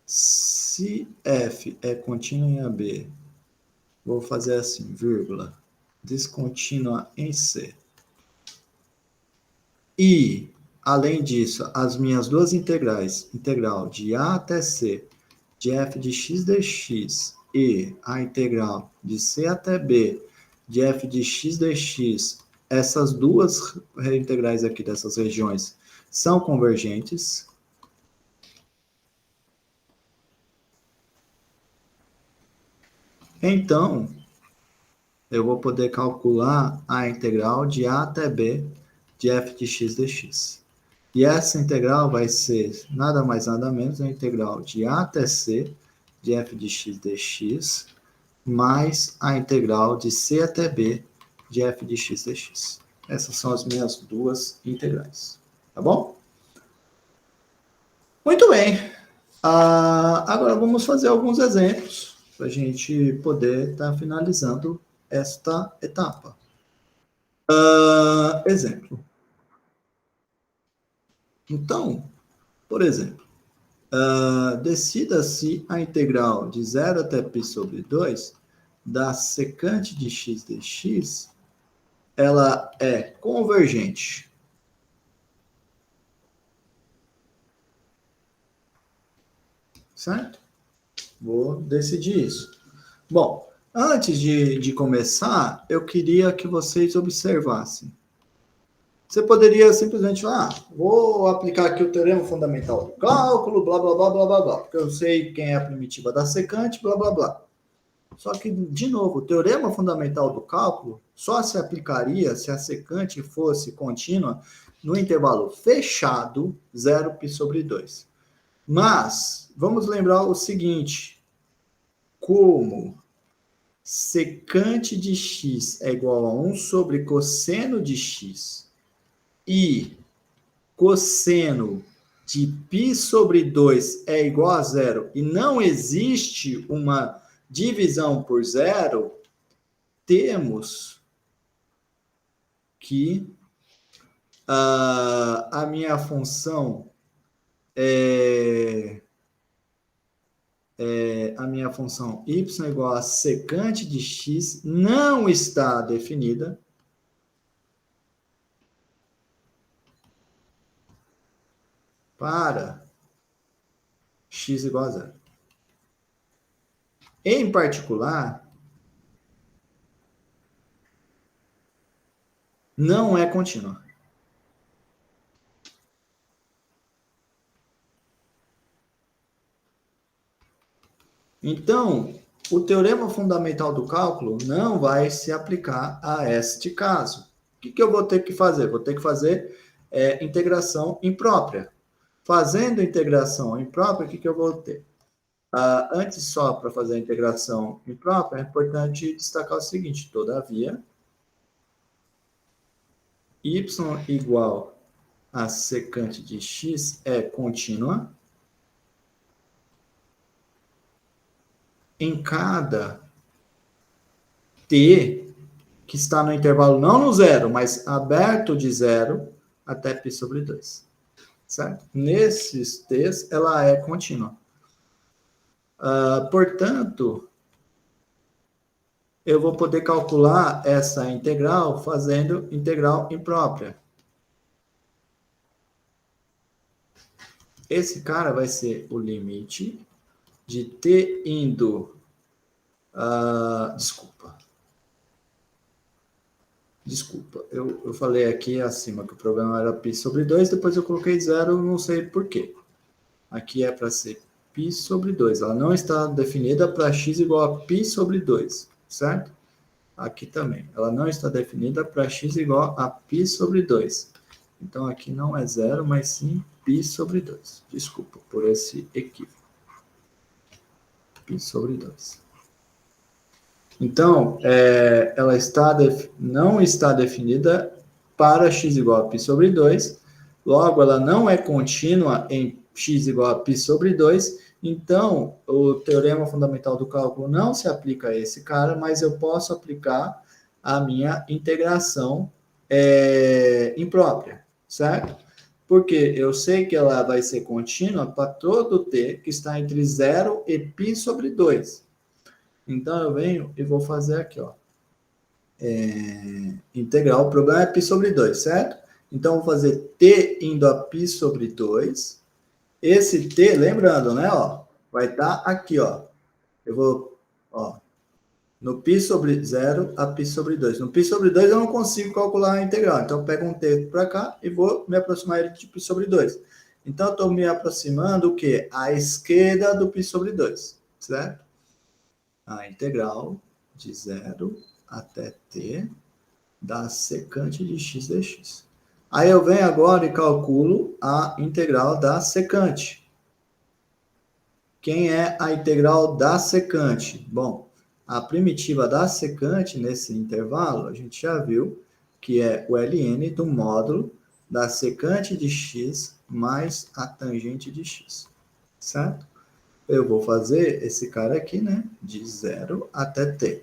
se f é contínua em AB, vou fazer assim, vírgula, descontínua em C. E, além disso, as minhas duas integrais, integral de A até C, de f de x dx, e a integral de C até B, de f de x dx, essas duas integrais aqui dessas regiões são convergentes. Então, eu vou poder calcular a integral de A até B de f de x dx. E essa integral vai ser nada mais nada menos a integral de A até C de f de x dx mais a integral de C até B de f de x dx. Essas são as minhas duas integrais. Tá bom? Muito bem. Agora vamos fazer alguns exemplos para a gente poder estar finalizando esta etapa. Exemplo. Então, por exemplo, decida se a integral de 0 até π sobre 2 da secante de x dx, ela é convergente. Certo? Vou decidir isso. Bom, antes de começar, eu queria que vocês observassem. Você poderia simplesmente falar, vou aplicar aqui o teorema fundamental do cálculo, blá, blá, blá, blá, blá, blá, porque eu sei quem é a primitiva da secante, blá, blá, blá. Só que, de novo, o teorema fundamental do cálculo só se aplicaria se a secante fosse contínua no intervalo fechado, 0π sobre 2. Mas, vamos lembrar o seguinte, como secante de x é igual a 1 sobre cosseno de x e cosseno de π sobre 2 é igual a zero e não existe uma divisão por zero, temos que a minha função a minha função y igual a secante de x não está definida para x igual a zero. Em particular, não é contínua. Então, o teorema fundamental do cálculo não vai se aplicar a este caso. O que eu vou ter que fazer? Vou ter que fazer integração imprópria. Fazendo integração imprópria, o que eu vou ter? Antes, só para fazer a integração imprópria, é importante destacar o seguinte, todavia, y igual a secante de x é contínua em cada t que está no intervalo não no zero, mas aberto de 0 até π sobre 2. Certo? Nesses t's, ela é contínua. Portanto, eu vou poder calcular essa integral fazendo integral imprópria. Esse cara vai ser o limite de t indo... Desculpa, eu falei aqui acima que o problema era π sobre 2, depois eu coloquei 0, não sei por quê. Aqui é para ser π sobre 2. Ela não está definida para x igual a π sobre 2, certo? Aqui também. Ela não está definida para x igual a π sobre 2. Então, aqui não é 0, mas sim π sobre 2. Desculpa por esse equívoco. Π sobre 2. Então, ela não está definida para x igual a π sobre 2. Logo, ela não é contínua em x igual a π sobre 2. Então, o teorema fundamental do cálculo não se aplica a esse cara, mas eu posso aplicar a minha integração imprópria, certo? Porque eu sei que ela vai ser contínua para todo t que está entre 0 e π sobre 2. Então, eu venho e vou fazer aqui, ó. Integral, o problema é π sobre 2, certo? Então, vou fazer t indo a π sobre 2. Esse t, lembrando, né, ó, vai estar aqui, ó. Eu vou, ó, no π sobre 0 a π sobre 2. No π sobre 2 eu não consigo calcular a integral. Então, eu pego um t para cá e vou me aproximar ele de π sobre 2. Então, eu estou me aproximando o quê? À esquerda do π sobre 2, certo? A integral de 0 até t da secante de x dx. Aí eu venho agora e calculo a integral da secante. Quem é a integral da secante? Bom, a primitiva da secante nesse intervalo, a gente já viu que é o ln do módulo da secante de x mais a tangente de x, certo? Eu vou fazer esse cara aqui, né, de 0 até t.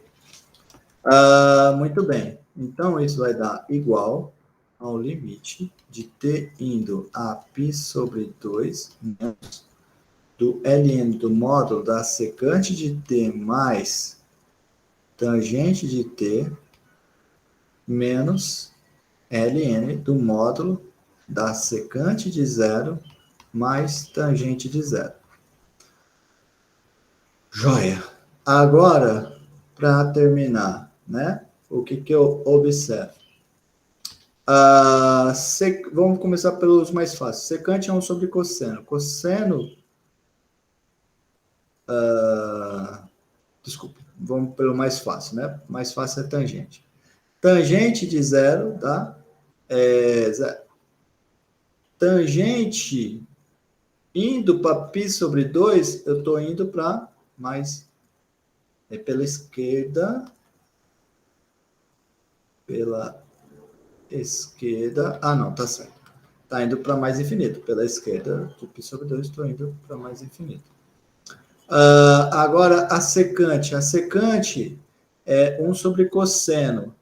Muito bem. Então, isso vai dar igual ao limite de t indo a π sobre 2 menos do ln do módulo da secante de t mais tangente de t menos ln do módulo da secante de 0 mais tangente de 0. Joia! Agora, para terminar, né? O que eu observo? Vamos começar pelos mais fáceis. Secante é 1 sobre cosseno. Cosseno... desculpa, vamos pelo mais fácil, né? Mais fácil é tangente. Tangente de 0 dá 0. Tangente indo para π sobre 2, eu estou indo para mais... pela esquerda... não, tá certo. Tá indo para mais infinito. Pela esquerda, de π sobre 2, estou indo para mais infinito. Agora, a secante. A secante é 1 sobre cosseno.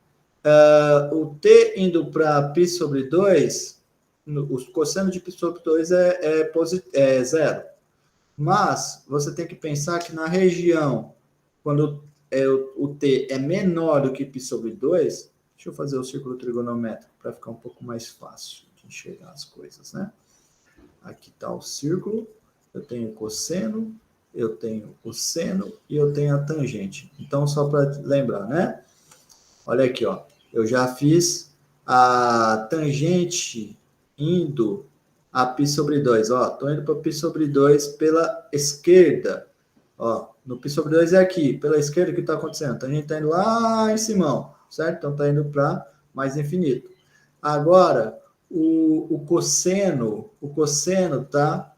O t indo para π sobre 2, o cosseno de π sobre 2 é 0. Mas você tem que pensar que na região, quando o t é menor do que π sobre 2, deixa eu fazer o círculo trigonométrico para ficar um pouco mais fácil de enxergar as coisas, né? Aqui está o círculo, eu tenho o cosseno, eu tenho o seno e eu tenho a tangente. Então, só para lembrar, né? Olha aqui, ó. Eu já fiz a tangente indo a π sobre 2. Ó, estou indo para π sobre 2 pela esquerda. Ó, no π sobre 2 é aqui. Pela esquerda, o que está acontecendo? A tangente está indo lá em cima, certo? Então, está indo para mais infinito. Agora, o cosseno tá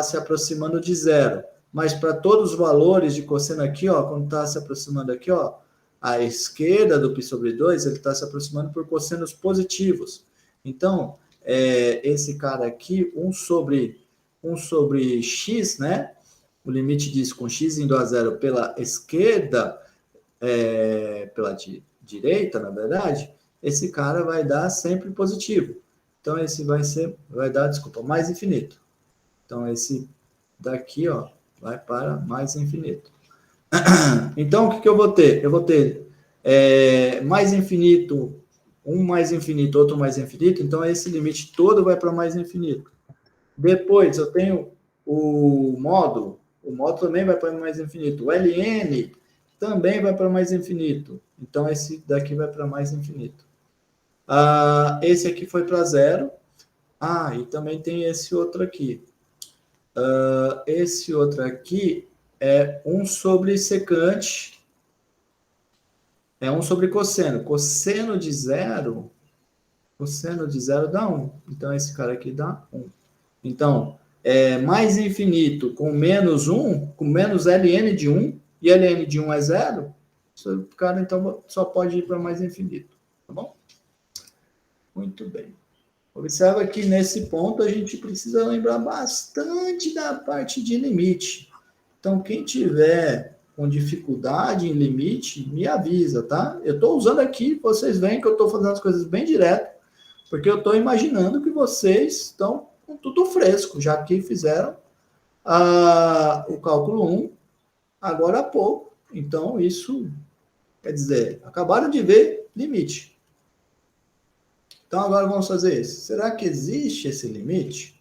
se aproximando de 0. Mas para todos os valores de cosseno aqui, ó, quando está se aproximando aqui, ó, à esquerda do π sobre 2, ele está se aproximando por cossenos positivos. Então, esse cara aqui, 1 sobre x, né? O limite disso com x indo a 0 pela esquerda, pela direita, na verdade, esse cara vai dar sempre positivo. Então, esse vai dar, mais infinito. Então, esse daqui, ó, vai para mais infinito. Então, o que eu vou ter? Eu vou ter mais infinito, um mais infinito, outro mais infinito. Então, esse limite todo vai para mais infinito. Depois, eu tenho o módulo. O módulo também vai para mais infinito. O ln também vai para mais infinito. Então, esse daqui vai para mais infinito. Esse aqui foi para 0. E também tem esse outro aqui. Esse outro aqui é 1 sobre secante, é 1 sobre cosseno. Cosseno de zero dá 1. Então, esse cara aqui dá 1. Então, mais infinito com menos 1, com menos ln de 1, e ln de 1 é 0, o cara, então, só pode ir para mais infinito. Tá bom? Muito bem. Observa que nesse ponto a gente precisa lembrar bastante da parte de limite. Então, quem tiver com dificuldade em limite, me avisa, tá? Eu estou usando aqui, vocês veem que eu estou fazendo as coisas bem direto, porque eu estou imaginando que vocês estão com tudo fresco, já que fizeram o cálculo 1 agora há pouco. Então, isso quer dizer, acabaram de ver limite. Então, agora vamos fazer isso. Será que existe esse limite?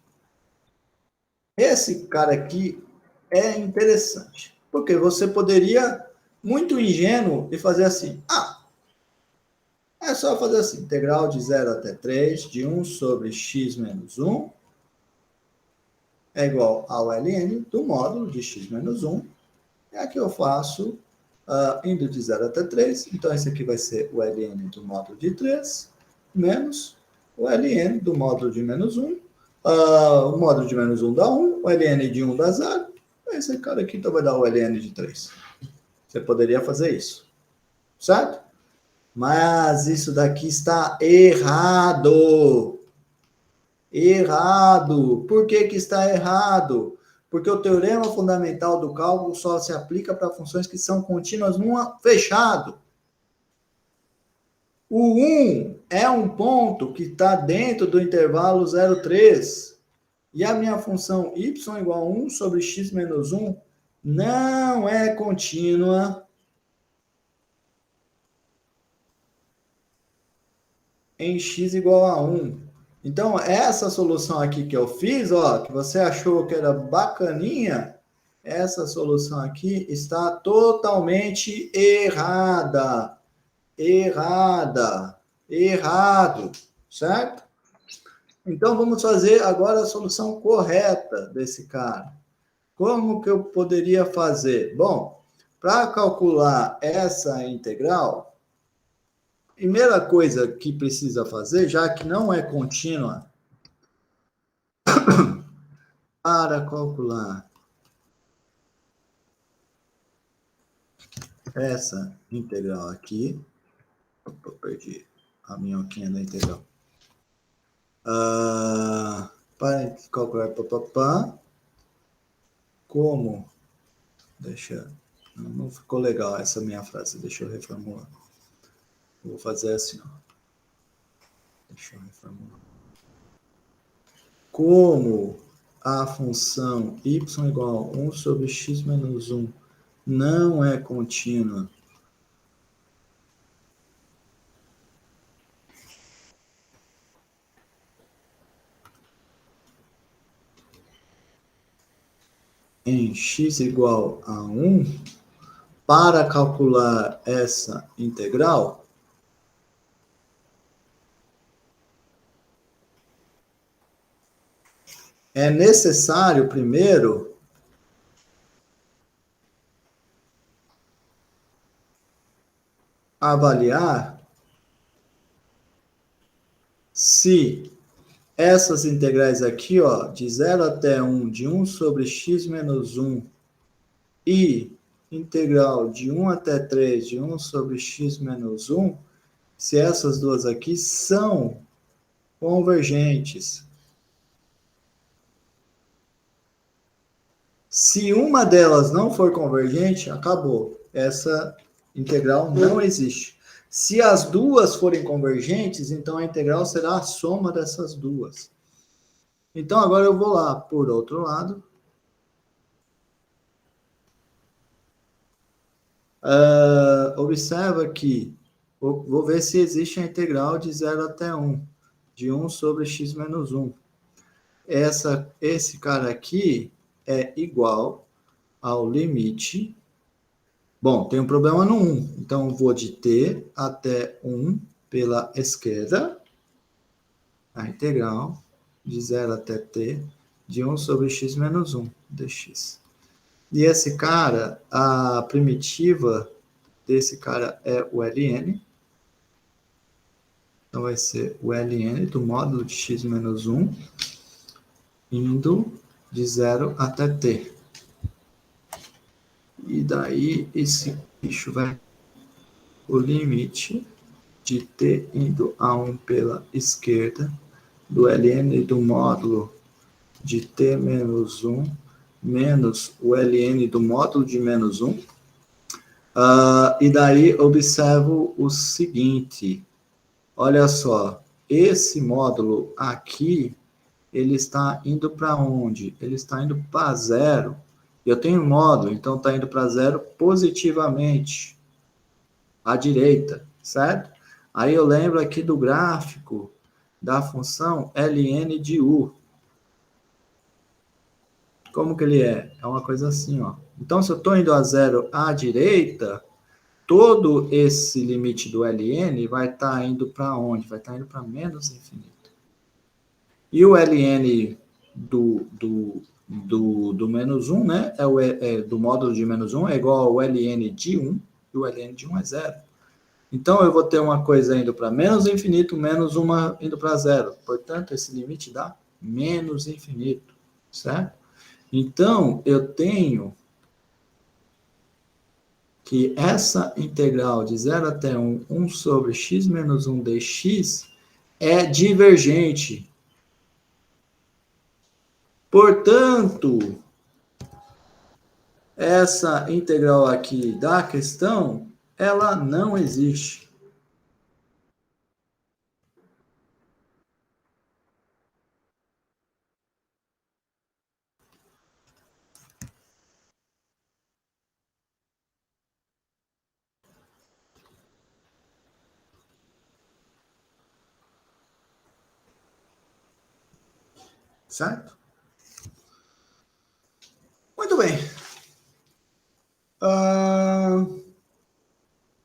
Esse cara aqui é interessante, porque você poderia, muito ingênuo, e fazer assim, é só fazer assim, integral de 0 até 3, de 1 sobre x menos 1, é igual ao ln do módulo de x menos 1, e aqui eu faço indo de 0 até 3, então esse aqui vai ser o ln do módulo de 3, menos o ln do módulo de menos 1, o módulo de menos 1 dá 1, o ln de 1 dá 0, esse cara aqui então vai dar o ln de 3. Você poderia fazer isso, certo? Mas isso daqui está errado. Errado. Por que que está errado? Porque o teorema fundamental do cálculo só se aplica para funções que são contínuas num fechado. O 1 é um ponto que está dentro do intervalo 0,3. E a minha função y igual a 1 sobre x menos 1 não é contínua em x igual a 1. Então, essa solução aqui que eu fiz, ó, que você achou que era bacaninha, essa solução aqui está totalmente errada. Errada. Errado. Certo? Então, vamos fazer agora a solução correta desse cara. Como que eu poderia fazer? Bom, para calcular essa integral, primeira coisa que precisa fazer, já que não é contínua, para calcular essa integral aqui, opa, perdi a minhoquinha da integral. Para calcular como, não ficou legal essa minha frase, deixa eu reformular. Vou fazer assim, ó. Deixa eu reformular. Como a função y igual a 1 sobre x menos 1 não é contínua em x igual a 1, para calcular essa integral, é necessário primeiro avaliar se essas integrais aqui, ó, de 0 até 1, de 1 sobre x menos 1, e integral de 1 até 3, de 1 sobre x menos 1, se essas duas aqui são convergentes. Se uma delas não for convergente, acabou. Essa integral não existe. Se as duas forem convergentes, então a integral será a soma dessas duas. Então, agora eu vou lá, por outro lado. Observa que, vou ver se existe a integral de 0 até 1, de 1 sobre x menos 1. Esse cara aqui é igual ao limite. Bom, tem um problema no 1, então vou de t até 1 pela esquerda, a integral de 0 até t de 1 sobre x menos 1 dx. E esse cara, a primitiva desse cara é o ln. Então, vai ser o ln do módulo de x menos 1 indo de 0 até t. E daí, esse bicho vai o limite de t indo a 1 pela esquerda do ln do módulo de t menos 1 menos o ln do módulo de menos 1. E daí, observo o seguinte. Olha só, esse módulo aqui, ele está indo para onde? Ele está indo para zero. Eu tenho um módulo, então está indo para zero positivamente, à direita, certo? Aí eu lembro aqui do gráfico da função ln de u. Como que ele é? É uma coisa assim, ó. Então, se eu estou indo a zero à direita, todo esse limite do ln vai estar indo para onde? Vai estar indo para menos infinito. E o ln do menos 1, né? Do módulo de menos 1 é igual ao ln de 1, e o ln de 1 é zero. Então, eu vou ter uma coisa indo para menos infinito, menos uma indo para zero. Portanto, esse limite dá menos infinito, certo? Então, eu tenho que essa integral de 0 até 1, 1 sobre x menos 1 dx, é divergente. Portanto, essa integral aqui da questão, ela não existe. Certo? Muito bem.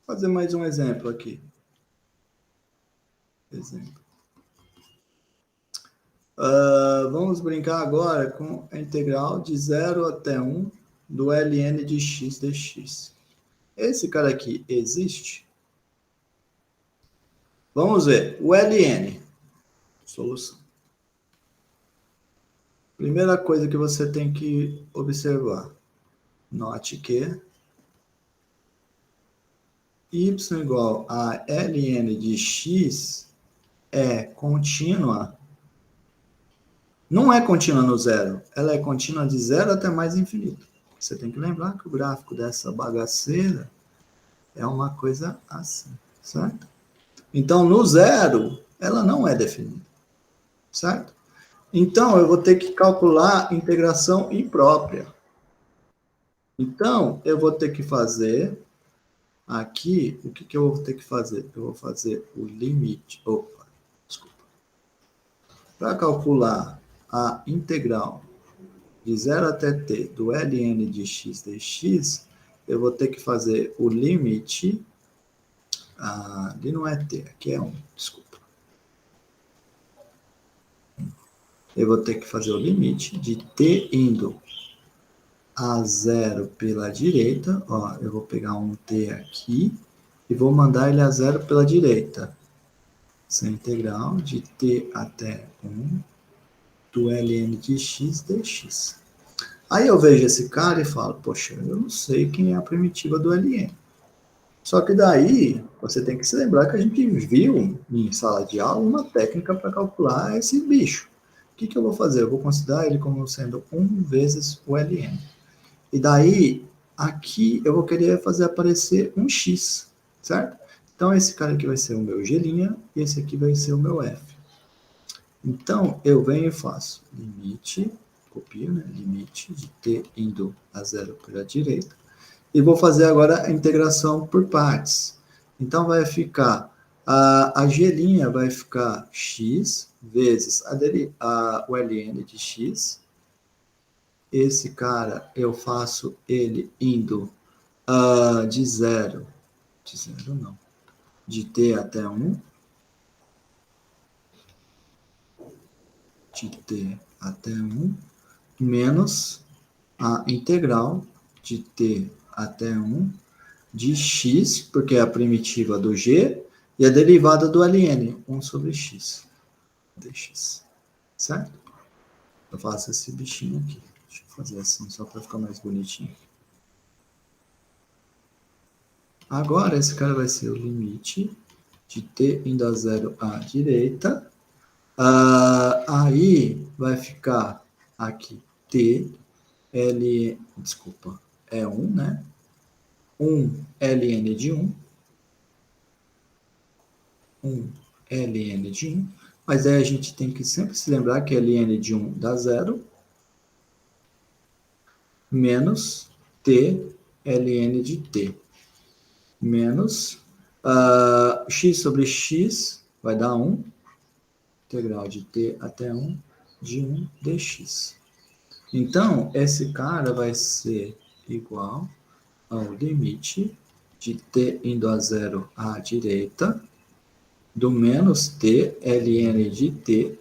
Fazer mais um exemplo aqui. Exemplo. Vamos brincar agora com a integral de 0 até 1 do ln de x dx. Esse cara aqui existe? Vamos ver. O ln. Solução. Primeira coisa que você tem que observar. Note que y igual a ln de x é contínua. Não é contínua no zero. Ela é contínua de zero até mais infinito. Você tem que lembrar que o gráfico dessa bagaceira é uma coisa assim, certo? Então, no zero, ela não é definida, certo? Então, eu vou ter que calcular integração imprópria. Então, eu vou ter que fazer aqui, o que eu vou ter que fazer? Eu vou fazer o limite. Opa, desculpa. Para calcular a integral de 0 até t do ln de x dx, eu vou ter que fazer o limite. Ali não é t, aqui é 1, desculpa. Eu vou ter que fazer o limite de t indo a 0 pela direita. Ó, eu vou pegar um t aqui e vou mandar ele a 0 pela direita. Essa integral de t até 1 do ln de x dx. Aí eu vejo esse cara e falo, poxa, eu não sei quem é a primitiva do ln. Só que daí você tem que se lembrar que a gente viu em sala de aula uma técnica para calcular esse bicho. O que eu vou fazer? Eu vou considerar ele como sendo 1 vezes o ln. E daí, aqui eu vou querer fazer aparecer um x, certo? Então, esse cara aqui vai ser o meu g' e esse aqui vai ser o meu f. Então, eu venho e faço limite, copio, né? Limite de t indo a 0 pela direita. E vou fazer agora a integração por partes. Então, vai ficar, a g' vai ficar x vezes o ln de x. Esse cara, eu faço ele indo de 0 não, de t até 1, de t até 1, menos a integral de t até 1 de x, porque é a primitiva do g, e a derivada do ln, 1 sobre x, dx. Certo? Eu faço esse bichinho aqui. Deixa eu fazer assim, só para ficar mais bonitinho. Agora, esse cara vai ser o limite de t indo a zero à direita. Aí vai ficar aqui t, l, desculpa, é 1, né? 1 ln de 1. 1 ln de 1. Mas aí a gente tem que sempre se lembrar que ln de 1 dá 0. Menos t ln de t. Menos x sobre x vai dar 1. Integral de t até 1 de 1 dx. Então, esse cara vai ser igual ao limite de t indo a zero à direita do menos t ln de t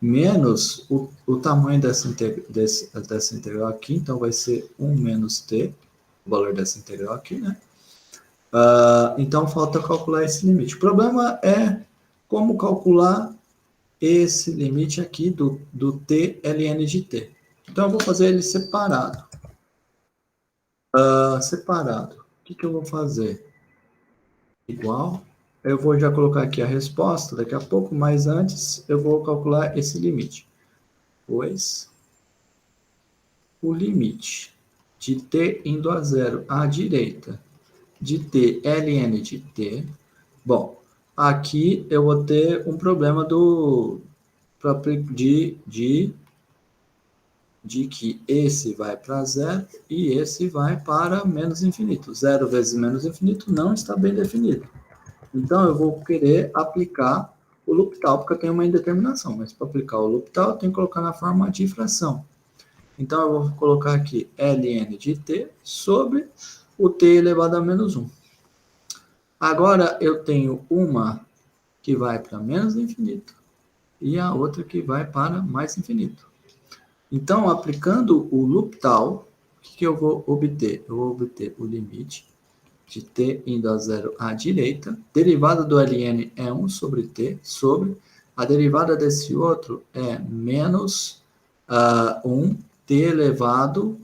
menos o tamanho dessa integral aqui, então vai ser 1 menos t, o valor dessa integral aqui, né? Então, falta calcular esse limite. O problema é como calcular esse limite aqui do t ln de t. Então, eu vou fazer ele separado. Separado. O que eu vou fazer? Igual. Eu vou já colocar aqui a resposta daqui a pouco, mas antes eu vou calcular esse limite. Pois o limite de t indo a zero à direita de t ln de t. Bom, aqui eu vou ter um problema de que esse vai para zero e esse vai para menos infinito. Zero vezes menos infinito não está bem definido. Então, eu vou querer aplicar o L'Hopital, porque eu tenho uma indeterminação. Mas para aplicar o L'Hopital, eu tenho que colocar na forma de fração. Então, eu vou colocar aqui ln de t sobre o t elevado a menos 1. Agora, eu tenho uma que vai para menos infinito e a outra que vai para mais infinito. Então, aplicando o L'Hopital, o que eu vou obter? Eu vou obter o limite de t indo a zero à direita. Derivada do ln é 1 sobre t, sobre. A derivada desse outro é menos 1 t elevado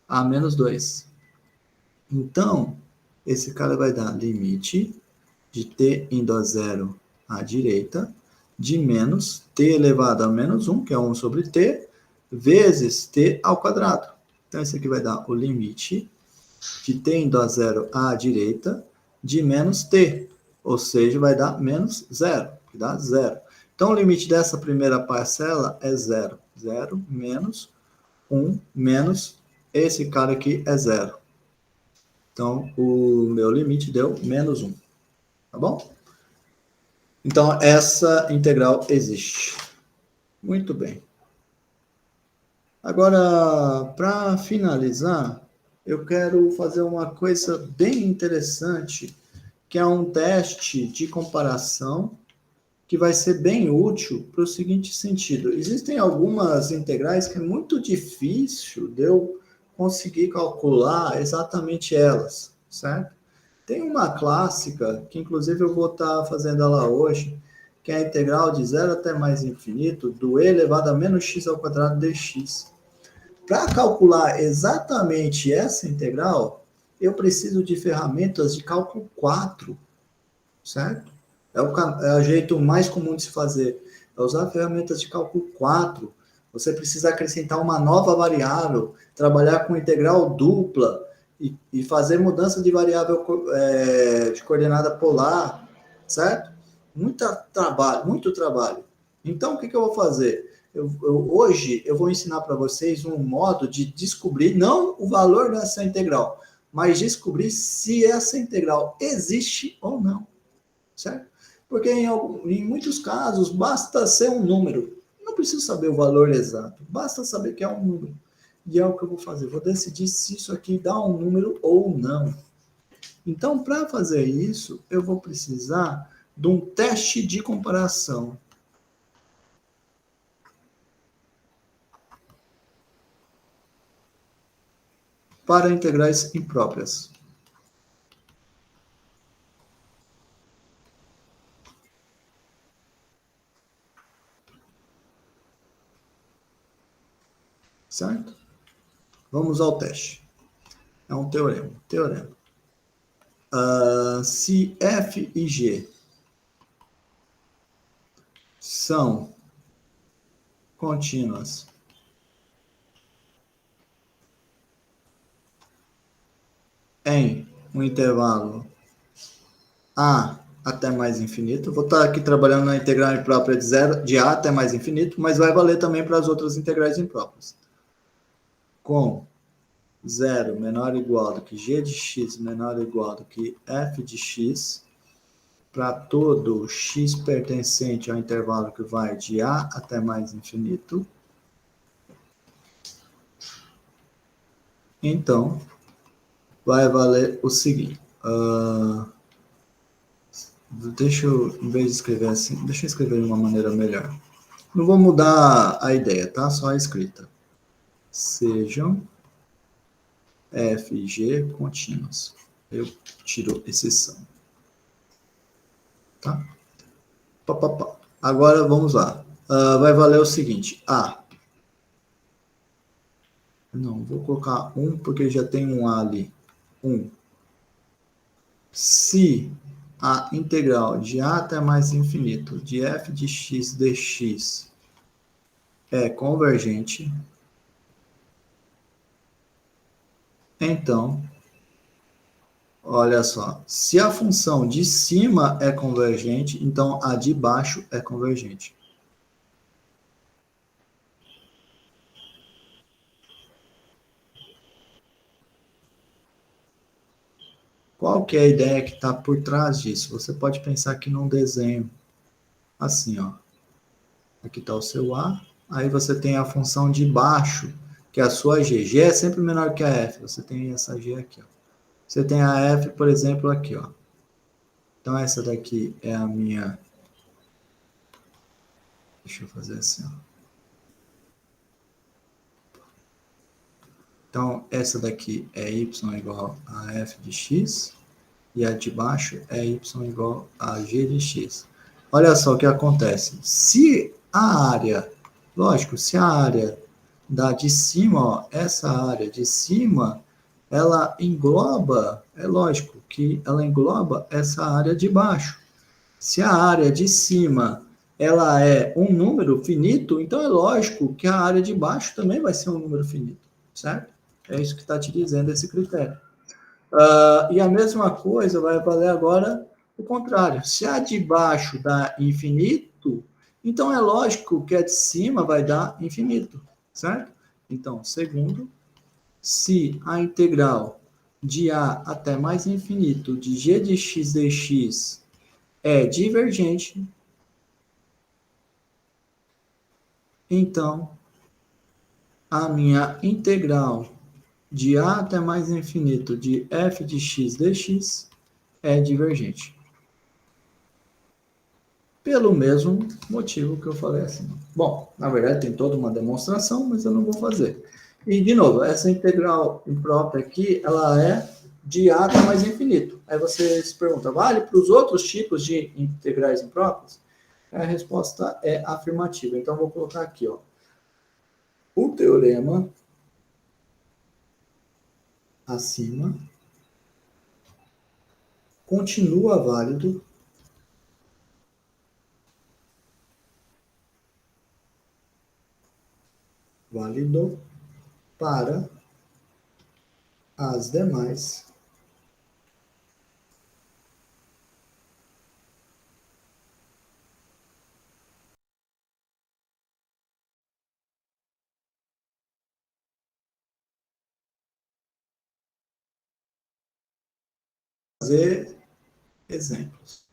a menos 2. Então, esse cara vai dar limite de t indo a zero à direita de menos t elevado a menos 1, que é 1 sobre t, vezes t ao quadrado. Então, esse aqui vai dar o limite de t indo a zero à direita de menos t, ou seja, vai dar menos zero, que dá zero. Então, o limite dessa primeira parcela é zero. Zero menos 1 menos esse cara aqui é zero. Então, o meu limite deu menos 1. Tá bom? Então, essa integral existe. Muito bem. Agora, para finalizar, eu quero fazer uma coisa bem interessante, que é um teste de comparação que vai ser bem útil para o seguinte sentido. Existem algumas integrais que é muito difícil de eu conseguir calcular exatamente elas, certo? Tem uma clássica, que inclusive eu vou estar fazendo ela hoje, que é a integral de zero até mais infinito do e elevado a menos x ao quadrado dx. Para calcular exatamente essa integral, eu preciso de ferramentas de cálculo 4, certo? É o jeito mais comum de se fazer. É usar ferramentas de cálculo 4. Você precisa acrescentar uma nova variável, trabalhar com integral dupla e fazer mudança de variável de coordenada polar, certo? Muito trabalho. Então, o que eu vou fazer? Hoje eu vou ensinar para vocês um modo de descobrir, não o valor dessa integral, mas descobrir se essa integral existe ou não, certo? Porque em muitos casos basta ser um número, não preciso saber o valor exato, basta saber que é um número. E é o que eu vou fazer, vou decidir se isso aqui dá um número ou não. Então, para fazer isso, eu vou precisar de um teste de comparação. para integrais impróprias. Certo? Vamos ao teste. É um teorema. Se f e g são contínuas em um intervalo a até mais infinito, vou estar aqui trabalhando na integral imprópria de a até mais infinito, mas vai valer também para as outras integrais impróprias. Com 0 menor ou igual do que g de x menor ou igual do que f de x, para todo x pertencente ao intervalo que vai de a até mais infinito, então vai valer o seguinte. Deixa eu, em vez de escrever assim, deixa eu escrever de uma maneira melhor. Não vou mudar a ideia, tá? Só a escrita. Sejam f e g contínuos. Eu tiro exceção. Tá? Agora vamos lá. Vai valer o seguinte. Não, vou colocar 1 porque já tem um A ali. 1. Se a integral de a até mais infinito de f de x dx é convergente, então, olha só, se a função de cima é convergente, então a de baixo é convergente. Qual que é a ideia que está por trás disso? Você pode pensar aqui num desenho assim, ó. Aqui está o seu A, aí você tem a função de baixo, que é a sua G. G é sempre menor que a F, você tem essa G aqui, ó. Você tem a F, por exemplo, aqui, ó. Então, essa daqui é a minha... Deixa eu fazer assim, ó. Então, essa daqui é y igual a f de x, e a de baixo é y igual a g de x. Olha só o que acontece. Se a área, lógico, se a área da de cima, ó, essa área de cima, ela engloba, é lógico que ela engloba essa área de baixo. Se a área de cima ela é um número finito, então é lógico que a área de baixo também vai ser um número finito, certo? É isso que está te dizendo esse critério. E a mesma coisa vai valer agora o contrário. Se a de baixo dá infinito, então é lógico que a de cima vai dar infinito, certo? Então, segundo, se a integral de a até mais infinito de g de x dx é divergente, então a minha integral de a até mais infinito de f de x dx é divergente. Pelo mesmo motivo que eu falei assim. Bom, na verdade tem toda uma demonstração, mas eu não vou fazer. E, de novo, essa integral imprópria aqui, ela é de a até mais infinito. Aí você se pergunta, vale para os outros tipos de integrais impróprias? A resposta é afirmativa. Então, vou colocar aqui, ó. O teorema acima continua válido para as demais fazer exemplos.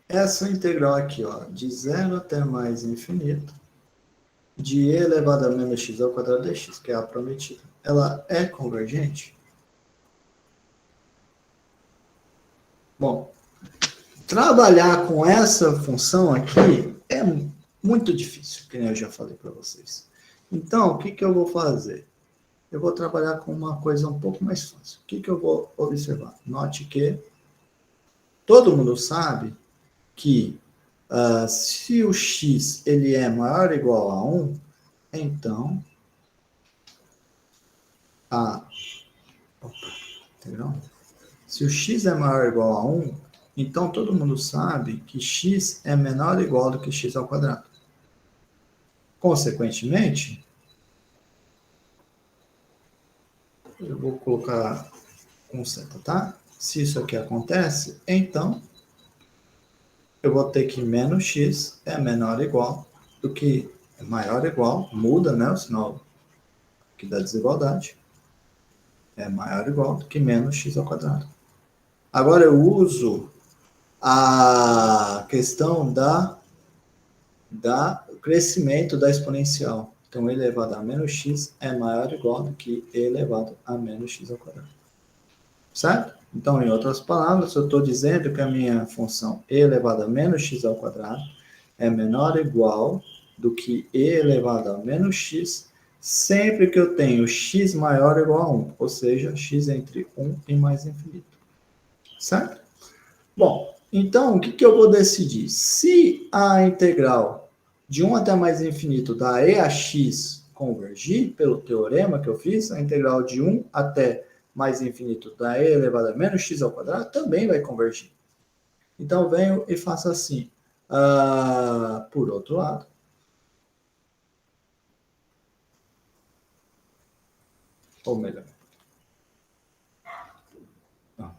Essa integral aqui, ó, de 0 até mais infinito, de e elevado a menos x ao quadrado dx, que é a prometida, ela é convergente? Bom, trabalhar com essa função aqui muito difícil, que nem eu já falei para vocês. Então, o que, que eu vou fazer? Eu vou trabalhar com uma coisa um pouco mais fácil. O que, que eu vou observar? Note que todo mundo sabe que se o x ele é maior ou igual a 1, então a... Opa, entendeu? Se o x é maior ou igual a 1, então todo mundo sabe que x é menor ou igual do que x ao quadrado. Consequentemente, eu vou colocar com seta, tá? Se isso aqui acontece, então eu vou ter que menos x é menor ou igual do que é maior ou igual, muda, né, o sinal aqui da desigualdade, é maior ou igual do que menos x ao quadrado. Agora eu uso a questão da crescimento da exponencial. Então, e elevado a menos x é maior ou igual do que e elevado a menos x ao quadrado. Certo? Então, em outras palavras, eu estou dizendo que a minha função e elevado a menos x ao quadrado é menor ou igual do que e elevado a menos x sempre que eu tenho x maior ou igual a 1, ou seja, x entre 1 e mais infinito. Certo? Bom, então o que, que eu vou decidir? Se a integral de 1 até mais infinito da e a x convergir, pelo teorema que eu fiz, a integral de 1 até mais infinito da e elevado a menos x ao quadrado também vai convergir. Então, eu venho e faço assim. Por outro lado, ou melhor,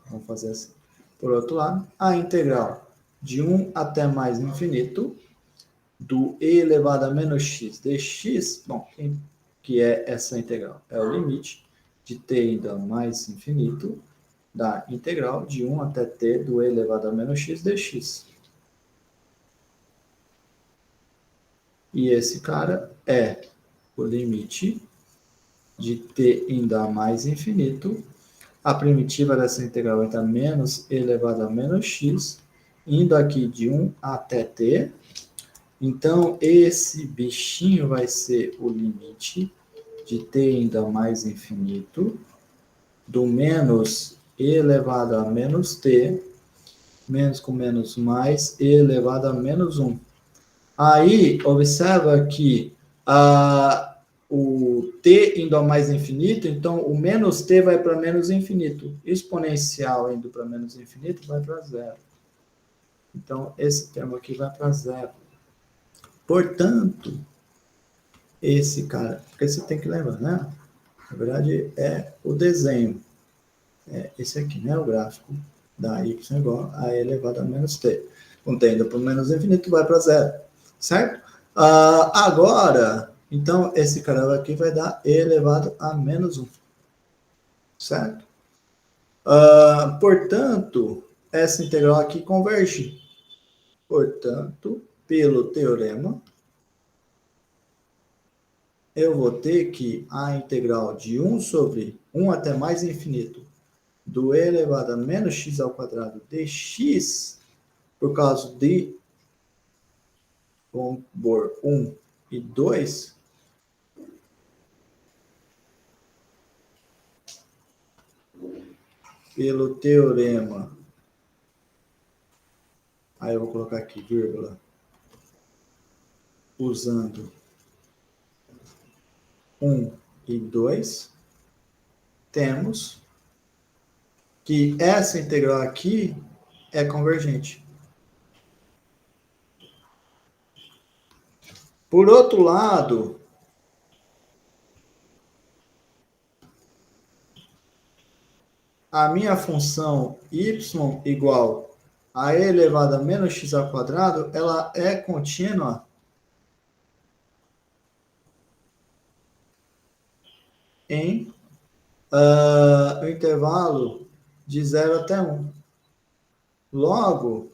vamos fazer assim. Por outro lado, a integral de 1 até mais infinito do e elevado a menos x dx, bom, que é essa integral? É o limite de t indo a mais infinito da integral de 1 até t do e elevado a menos x dx. E esse cara é o limite de t indo a mais infinito. A primitiva dessa integral vai estar menos e elevado a menos x, indo aqui de 1 até t. Então, esse bichinho vai ser o limite de t indo a mais infinito, do menos e elevado a menos t, menos com menos mais e elevado a menos 1. Aí, observa que o t indo a mais infinito, então o menos t vai para menos infinito. Exponencial indo para menos infinito vai para zero. Então, esse termo aqui vai para zero. Portanto, esse cara, porque você tem que lembrar, né? Na verdade, é o desenho. É esse aqui, né? O gráfico da y igual a e elevado a menos t. Com t indo para o menos infinito, vai para zero. Certo? Agora, então, esse cara aqui vai dar e elevado a menos 1. Certo? Portanto, essa integral aqui converge. Portanto, pelo teorema, eu vou ter que a integral de 1 sobre 1 até mais infinito do e elevado a menos x ao quadrado dx, por causa de, vamos pôr 1 e 2, pelo teorema, aí eu vou colocar aqui, vírgula, usando 1 e 2, temos que essa integral aqui é convergente. Por outro lado, a minha função y igual a e elevado a menos x ao quadrado, ela é contínua em o intervalo de 0 até 1. Logo,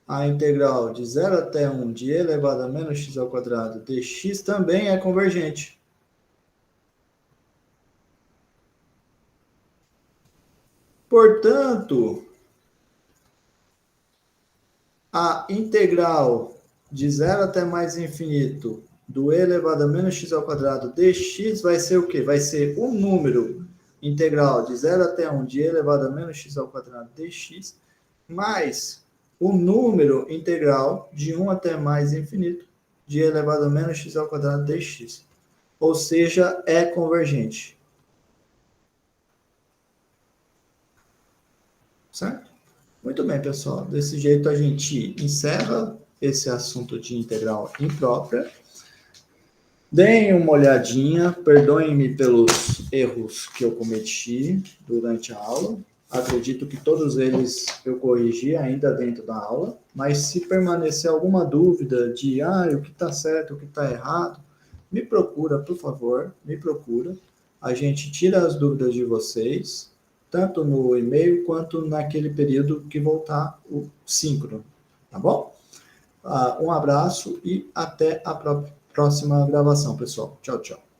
a integral de 0 até 1 de e elevado a menos x ao quadrado dx também é convergente. Portanto, a integral de 0 até mais infinito do e elevado a menos x ao quadrado dx vai ser o quê? Vai ser o número integral de 0 até 1 de e elevado a menos x ao quadrado dx mais o número integral de 1 até mais infinito de e elevado a menos x ao quadrado dx. Ou seja, é convergente. Certo? Muito bem, pessoal. Desse jeito a gente encerra esse assunto de integral imprópria. Deem uma olhadinha, perdoem-me pelos erros que eu cometi durante a aula. Acredito que todos eles eu corrigi ainda dentro da aula, mas se permanecer alguma dúvida de o que está certo, o que está errado, me procura, por favor, me procura. A gente tira as dúvidas de vocês, tanto no e-mail quanto naquele período que voltar o síncrono, tá bom? Um abraço e até a próxima gravação, pessoal. Tchau, tchau.